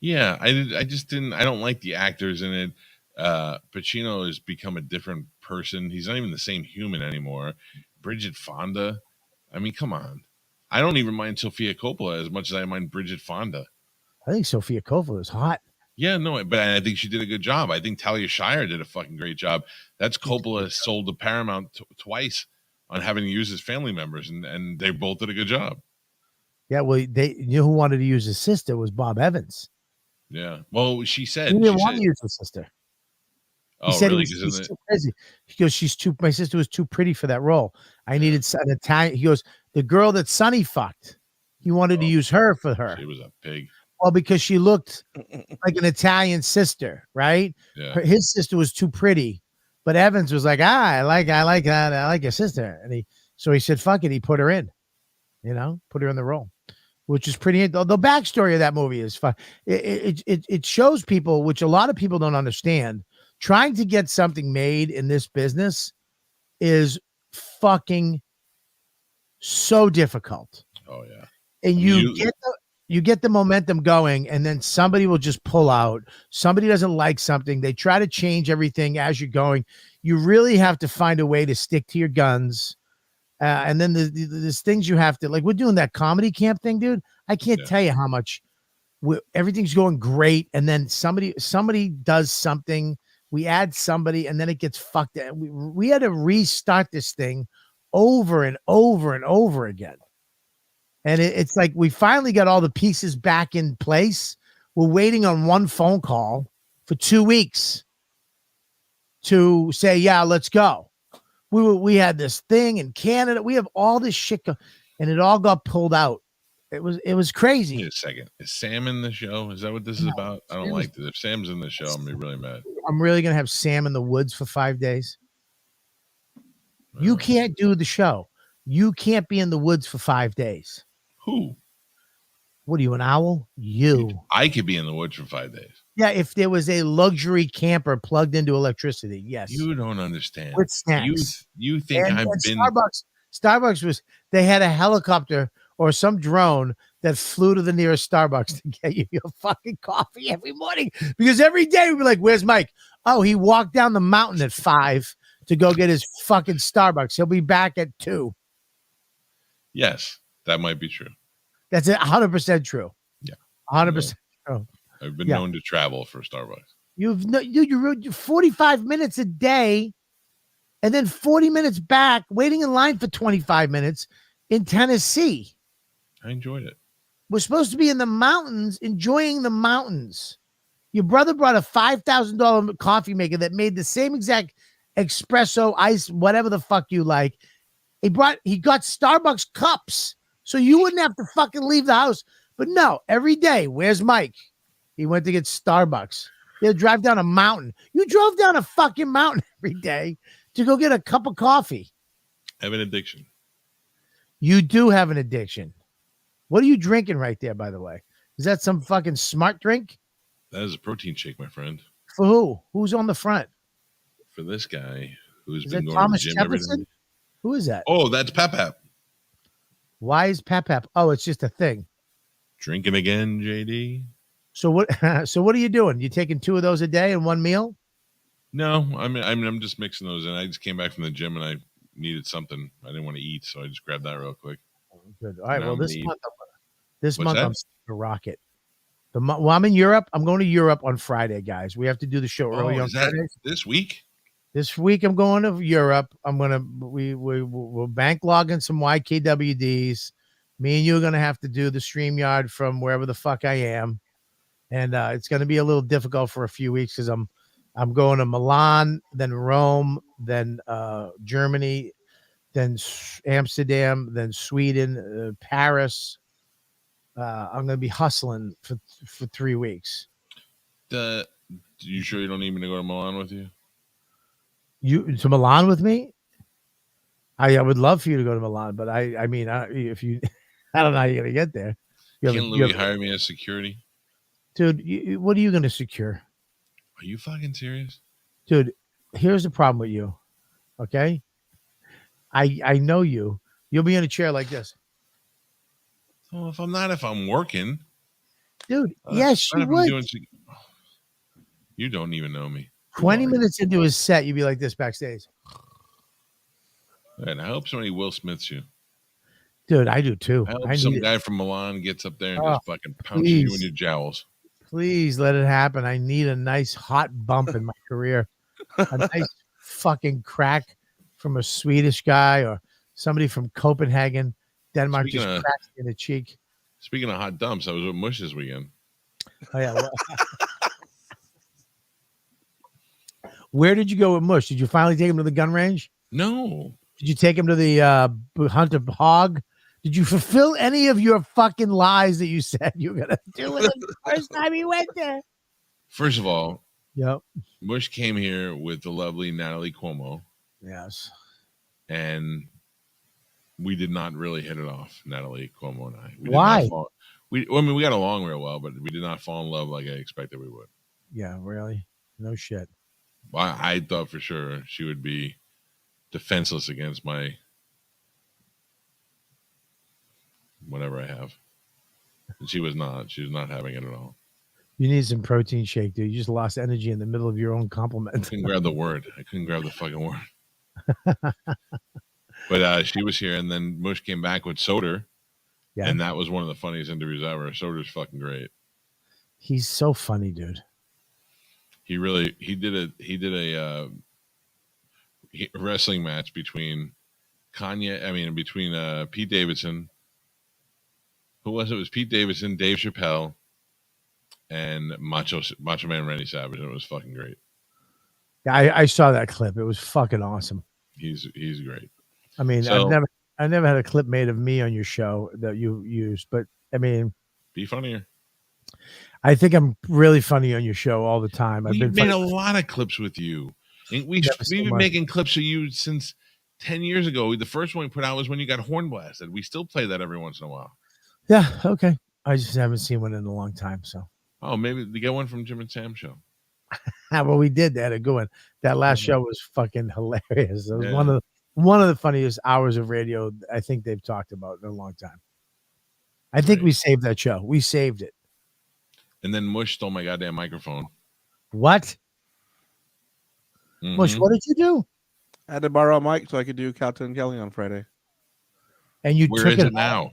Speaker 3: Yeah, I did. I just didn't. I don't like the actors in it. Pacino has become a different person. He's not even the same human anymore. Bridget Fonda. I mean, come on. I don't even mind Sofia Coppola as much as I mind Bridget Fonda.
Speaker 4: I think Sofia Coppola is hot.
Speaker 3: Yeah, no, but I think she did a good job. I think Talia Shire did a fucking great job. That's Coppola sold to Paramount twice on having to use his family members, and they both did a good job.
Speaker 4: Yeah, well, who wanted to use his sister was Bob Evans.
Speaker 3: Yeah, well, she said
Speaker 4: he didn't want to use his sister. He said
Speaker 3: really?
Speaker 4: He's too crazy. He goes, my sister was too pretty for that role. I needed an Italian. He goes, the girl that Sonny fucked, he wanted to use her for her.
Speaker 3: She was a pig.
Speaker 4: Well, because she looked like an Italian sister, right?
Speaker 3: Yeah.
Speaker 4: His sister was too pretty, but Evans was like, I like your sister, and he said, fuck it. He put her in, put her in the role, which is pretty. The backstory of that movie is fun. It shows people, which a lot of people don't understand. Trying to get something made in this business is fucking so difficult.
Speaker 3: Oh yeah,
Speaker 4: and you get the momentum going, and then somebody will just pull out. Somebody doesn't like something. They try to change everything as you're going. You really have to find a way to stick to your guns. And then there's things you have to, like, we're doing that comedy camp thing, dude. I can't tell you how much everything's going great. And then somebody does something, we add somebody, and then it gets fucked. We had to restart this thing over and over and over again. And it's like we finally got all the pieces back in place. We're waiting on one phone call for 2 weeks to say, yeah, let's go. We had this thing in Canada. We have all this shit, and it all got pulled out. It was crazy.
Speaker 3: Wait a second. Is Sam in the show? Is that what this is about? I don't like this. If Sam's in the show, I'm gonna be really mad.
Speaker 4: I'm really gonna have Sam in the woods for 5 days. You can't do the show. You can't be in the woods for 5 days.
Speaker 3: Who?
Speaker 4: What are you, an owl? You.
Speaker 3: I could be in the woods for 5 days.
Speaker 4: Yeah, if there was a luxury camper plugged into electricity, yes.
Speaker 3: You don't understand.
Speaker 4: With snacks.
Speaker 3: You think I've been...
Speaker 4: Starbucks was, they had a helicopter or some drone that flew to the nearest Starbucks to get you your fucking coffee every morning. Because every day we'd be like, where's Mike? Oh, he walked down the mountain at 5 to go get his fucking Starbucks. He'll be back at 2.
Speaker 3: Yes, that might be true.
Speaker 4: That's 100% true.
Speaker 3: Yeah.
Speaker 4: 100% true.
Speaker 3: I've been known to travel for Starbucks.
Speaker 4: You're 45 minutes a day and then 40 minutes back waiting in line for 25 minutes in Tennessee.
Speaker 3: I enjoyed it.
Speaker 4: We're supposed to be in the mountains, enjoying the mountains. Your brother brought a $5,000 coffee maker that made the same exact espresso, ice, whatever the fuck you like. He got Starbucks cups so you wouldn't have to fucking leave the house. But no, every day, where's Mike? He went to get Starbucks. He'll drive down a mountain. You drove down a fucking mountain every day to go get a cup of coffee.
Speaker 3: I have an addiction.
Speaker 4: You do have an addiction. What are you drinking right there, by the way? Is that some fucking smart drink?
Speaker 3: That is a protein shake, my friend.
Speaker 4: For who? Who's on the front?
Speaker 3: For this guy who's
Speaker 4: Is
Speaker 3: been
Speaker 4: that
Speaker 3: going
Speaker 4: Thomas
Speaker 3: to the gym every
Speaker 4: Jefferson?
Speaker 3: day.
Speaker 4: Who is that?
Speaker 3: Oh, that's Pep.
Speaker 4: Why is Pep? Oh, it's just a thing.
Speaker 3: Drinking again, JD.
Speaker 4: So what? So what are you doing? You taking 2 of those a day in one meal?
Speaker 3: No, I'm just mixing those in. I just came back from the gym and I needed something. I didn't want to eat, so I just grabbed that real quick.
Speaker 4: Good. All right.
Speaker 3: Now
Speaker 4: Well,
Speaker 3: I'm
Speaker 4: this
Speaker 3: gonna
Speaker 4: month,
Speaker 3: What's
Speaker 4: I'm
Speaker 3: that?
Speaker 4: a rocket. Well, I'm in Europe. I'm going to Europe on Friday, guys. We have to do the show early on
Speaker 3: is that
Speaker 4: Friday.
Speaker 3: this week?
Speaker 4: This week, I'm going to Europe. We'll bank log in some YKWDs. Me and you are going to have to do the StreamYard from wherever the fuck I am. And it's going to be a little difficult for a few weeks because I'm going to Milan, then Rome, then Germany, then Amsterdam, then Sweden, Paris. I'm going to be hustling for 3 weeks.
Speaker 3: You sure you don't need me to go to Milan with you?
Speaker 4: You to Milan with me? I would love for you to go to Milan, but I mean, if you, I don't know how you're going to get there.
Speaker 3: Can Louis hire me as security?
Speaker 4: Dude, what are you going to secure?
Speaker 3: Are you fucking serious?
Speaker 4: Dude, here's the problem with you. Okay? I know you. You'll be in a chair like this.
Speaker 3: Oh, if I'm working.
Speaker 4: Dude, yes, you would.
Speaker 3: You don't even know me.
Speaker 4: 20 minutes into his set, you'd be like this backstage.
Speaker 3: And I hope somebody Will Smiths you.
Speaker 4: Dude, I do too.
Speaker 3: I hope some guy from Milan gets up there and just fucking pounces you in your jowls.
Speaker 4: Please let it happen. I need a nice hot bump in my career. A nice fucking crack from a Swedish guy or somebody from Copenhagen, Denmark, just cracks me in the cheek.
Speaker 3: Speaking of hot dumps, I was with Mush this weekend.
Speaker 4: Oh, yeah. Well, where did you go with Mush? Did you finally take him to the gun range?
Speaker 3: No.
Speaker 4: Did you take him to the hunt of hog? Did you fulfill any of your fucking lies that you said you were going to do with him the first time you went there?
Speaker 3: First of all,
Speaker 4: yep.
Speaker 3: Mush came here with the lovely Natalie Cuomo.
Speaker 4: Yes.
Speaker 3: And we did not really hit it off, Natalie Cuomo and I.
Speaker 4: Why?
Speaker 3: We got along real well, but we did not fall in love like I expected we would.
Speaker 4: Yeah, really? No shit.
Speaker 3: Well, I thought for sure she would be defenseless against my whatever I have. And she was not. She was not having it at all.
Speaker 4: You need some protein shake, dude. You just lost energy in the middle of your own compliment.
Speaker 3: I couldn't grab the word. I couldn't grab the fucking word. But she was here, and then Mush came back with Soder. Yeah. And that was one of the funniest interviews ever. Soder's fucking great.
Speaker 4: He's so funny, dude.
Speaker 3: He did a wrestling match between Pete Davidson. Who was it? It was Pete Davidson, Dave Chappelle, and Macho Man Randy Savage. And it was fucking great.
Speaker 4: Yeah, I saw that clip. It was fucking awesome.
Speaker 3: He's great.
Speaker 4: I mean, I've never had a clip made of me on your show that you used, but I mean,
Speaker 3: be funnier.
Speaker 4: I think I'm really funny on your show all the time.
Speaker 3: We've made a lot of clips with you. We've been making clips of you since 10 years ago. The first one we put out was when you got horn blasted. We still play that every once in a while.
Speaker 4: Yeah, okay. I just haven't seen one in a long time. So.
Speaker 3: Oh, maybe they get one from Jim and Sam show.
Speaker 4: Well, we did. They had a good one. That last show was fucking hilarious. It was one of the funniest hours of radio I think they've talked about in a long time. I think we saved that show. We saved it.
Speaker 3: And then Mush stole my goddamn microphone.
Speaker 4: What?
Speaker 3: Mhm.
Speaker 4: Mush, what did you do?
Speaker 5: I had to borrow a mic so I could do Calta and Kelly on Friday.
Speaker 4: And you
Speaker 3: Where
Speaker 4: took
Speaker 3: is
Speaker 4: it
Speaker 3: it now?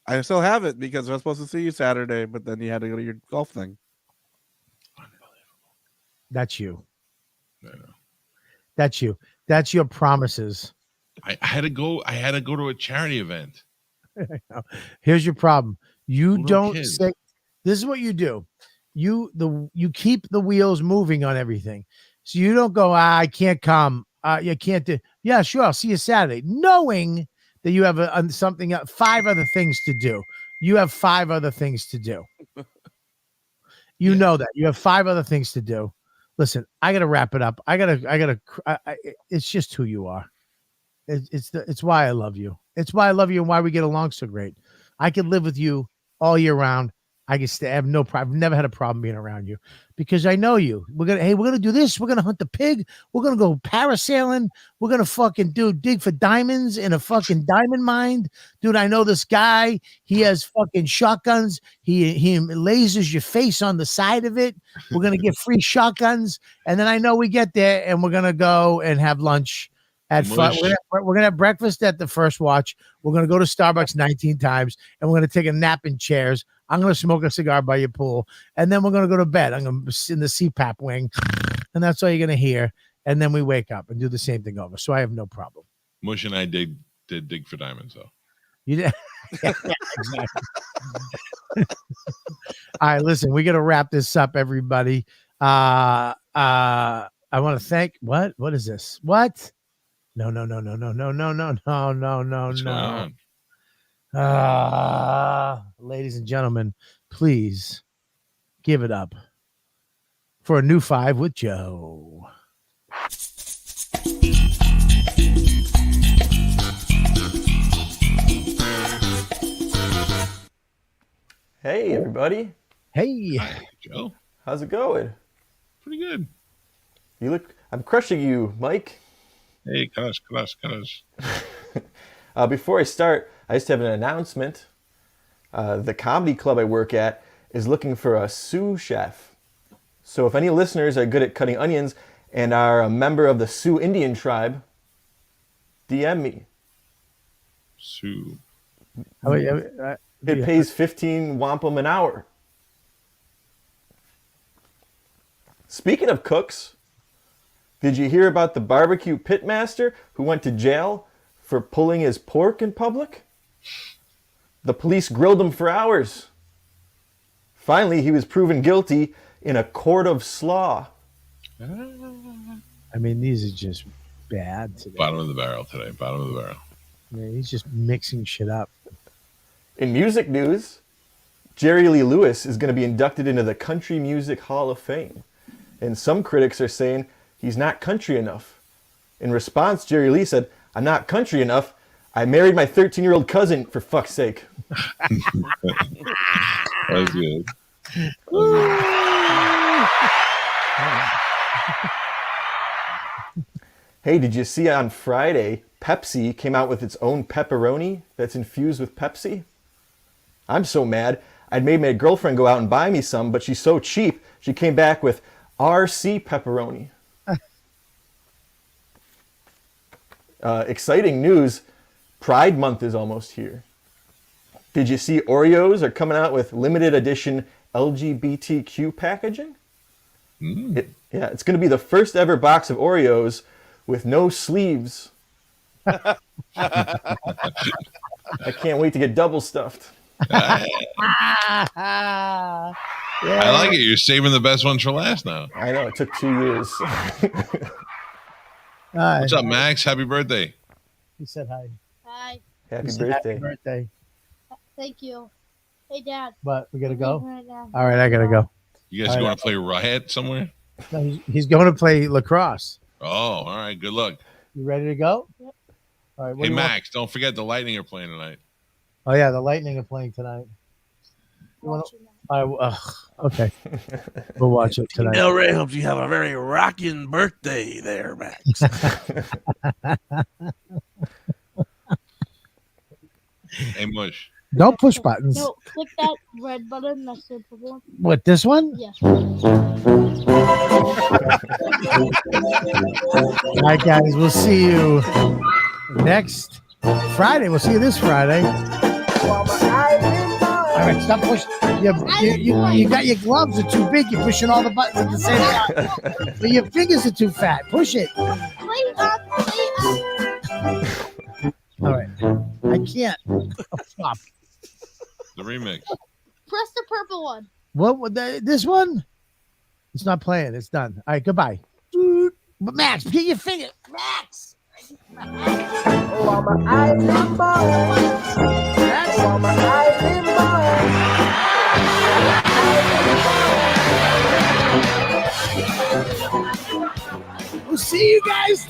Speaker 5: I still have it because I was supposed to see you Saturday, but then you had to go to your golf thing.
Speaker 4: That's you.
Speaker 3: I know.
Speaker 4: That's you. That's your promises.
Speaker 3: I had to go. I had to go to a charity event.
Speaker 4: Here's your problem. You
Speaker 3: Little
Speaker 4: don't
Speaker 3: kids.
Speaker 4: say. This is what you do. You keep the wheels moving on everything. So you don't go. I can't come. You can't do. Yeah, sure. I'll see you Saturday, knowing that you have something 5 other things to do. You have 5 other things to do. You know that you have 5 other things to do. Listen, I got to wrap it up. It's just who you are. It's why I love you. It's why I love you and why we get along so great. I could live with you all year round. I can stay. I have no problem. I've never had a problem being around you because I know you. We're gonna do this. We're gonna hunt the pig. We're gonna go parasailing. We're gonna fucking dig for diamonds in a fucking diamond mine, dude. I know this guy. He has fucking shotguns. He lasers your face on the side of it. We're gonna get free shotguns, and then I know we get there and we're gonna go and have lunch. We're gonna have breakfast at the First Watch. We're gonna go to Starbucks 19 times, and we're gonna take a nap in chairs. I'm gonna smoke a cigar by your pool, and then we're gonna go to bed. I'm gonna sit in the CPAP wing, and that's all you're gonna hear. And then we wake up and do the same thing over. So I have no problem.
Speaker 3: Mush and I did dig for diamonds, though.
Speaker 4: You did. Yeah, exactly. All right, listen, we gotta wrap this up, everybody. I want to thank what? What is this? What? No.
Speaker 3: What's going on?
Speaker 4: Ladies and gentlemen, please give it up for a new 5 with Joe.
Speaker 10: Hey, everybody.
Speaker 4: Hey.
Speaker 3: Hi, Joe.
Speaker 10: How's it going?
Speaker 3: Pretty good.
Speaker 10: I'm crushing you, Mike.
Speaker 3: Hey, cuss.
Speaker 10: Before I start, I just have an announcement. The comedy club I work at is looking for a sous chef. So if any listeners are good at cutting onions and are a member of the Sioux Indian tribe, DM me.
Speaker 3: Sioux.
Speaker 10: It pays 15 wampum an hour. Speaking of cooks, did you hear about the barbecue pitmaster who went to jail for pulling his pork in public? The police grilled him for hours. Finally, he was proven guilty in a court of slaw.
Speaker 4: I mean, these are just bad today.
Speaker 3: Bottom of the barrel today. Bottom of the barrel.
Speaker 4: Yeah, he's just mixing shit up.
Speaker 10: In music news, Jerry Lee Lewis is going to be inducted into the Country Music Hall of Fame. And some critics are saying he's not country enough. In response, Jerry Lee said, "I'm not country enough. I married my 13-year-old cousin, for fuck's sake."
Speaker 3: That's good.
Speaker 10: Hey, did you see on Friday, Pepsi came out with its own pepperoni that's infused with Pepsi? I'm so mad. I'd made my girlfriend go out and buy me some, but she's so cheap, she came back with RC pepperoni. Exciting news. Pride Month is almost here. Did you see Oreos are coming out with limited edition LGBTQ packaging? It's going to be the first ever box of Oreos with no sleeves. I can't wait to get double stuffed.
Speaker 3: I like it. You're saving the best ones for last now.
Speaker 10: I know. It took 2 years.
Speaker 3: What's up, Max? Happy birthday.
Speaker 4: He said hi.
Speaker 11: Hi.
Speaker 10: Happy
Speaker 4: Happy
Speaker 10: birthday.
Speaker 4: birthday.
Speaker 11: Thank you. Hey, Dad.
Speaker 4: But we got to go?
Speaker 11: Right now.
Speaker 4: All right, I got to go.
Speaker 3: You guys going to play Riot somewhere?
Speaker 4: No, he's going to play lacrosse.
Speaker 3: Oh, all right. Good luck.
Speaker 4: You ready to go?
Speaker 11: Yep.
Speaker 4: All right.
Speaker 3: Hey, Max, don't forget the Lightning are playing tonight.
Speaker 4: Oh, yeah, the Lightning are playing tonight. Okay. We'll watch it tonight.
Speaker 5: Del Rey hopes you have a very rocking birthday there, Max.
Speaker 3: Hey, Mush.
Speaker 4: Don't push buttons.
Speaker 11: No, click that red button. That's the purple one.
Speaker 4: What, this one?
Speaker 11: Yes.
Speaker 4: All right, guys. We'll see you next Friday. We'll see you this Friday. All right, stop pushing. You got your gloves are too big. You're pushing all the buttons at the same time. But your fingers are too fat. Push it. All right. I can't. Oh, stop.
Speaker 3: The remix.
Speaker 11: Press the purple one.
Speaker 4: What? This one? It's not playing. It's done. All right. Goodbye. But Max, get your finger. Max.
Speaker 12: Oh, my island boy.
Speaker 4: Max.
Speaker 12: Oh, my island boy.
Speaker 4: We'll see you guys.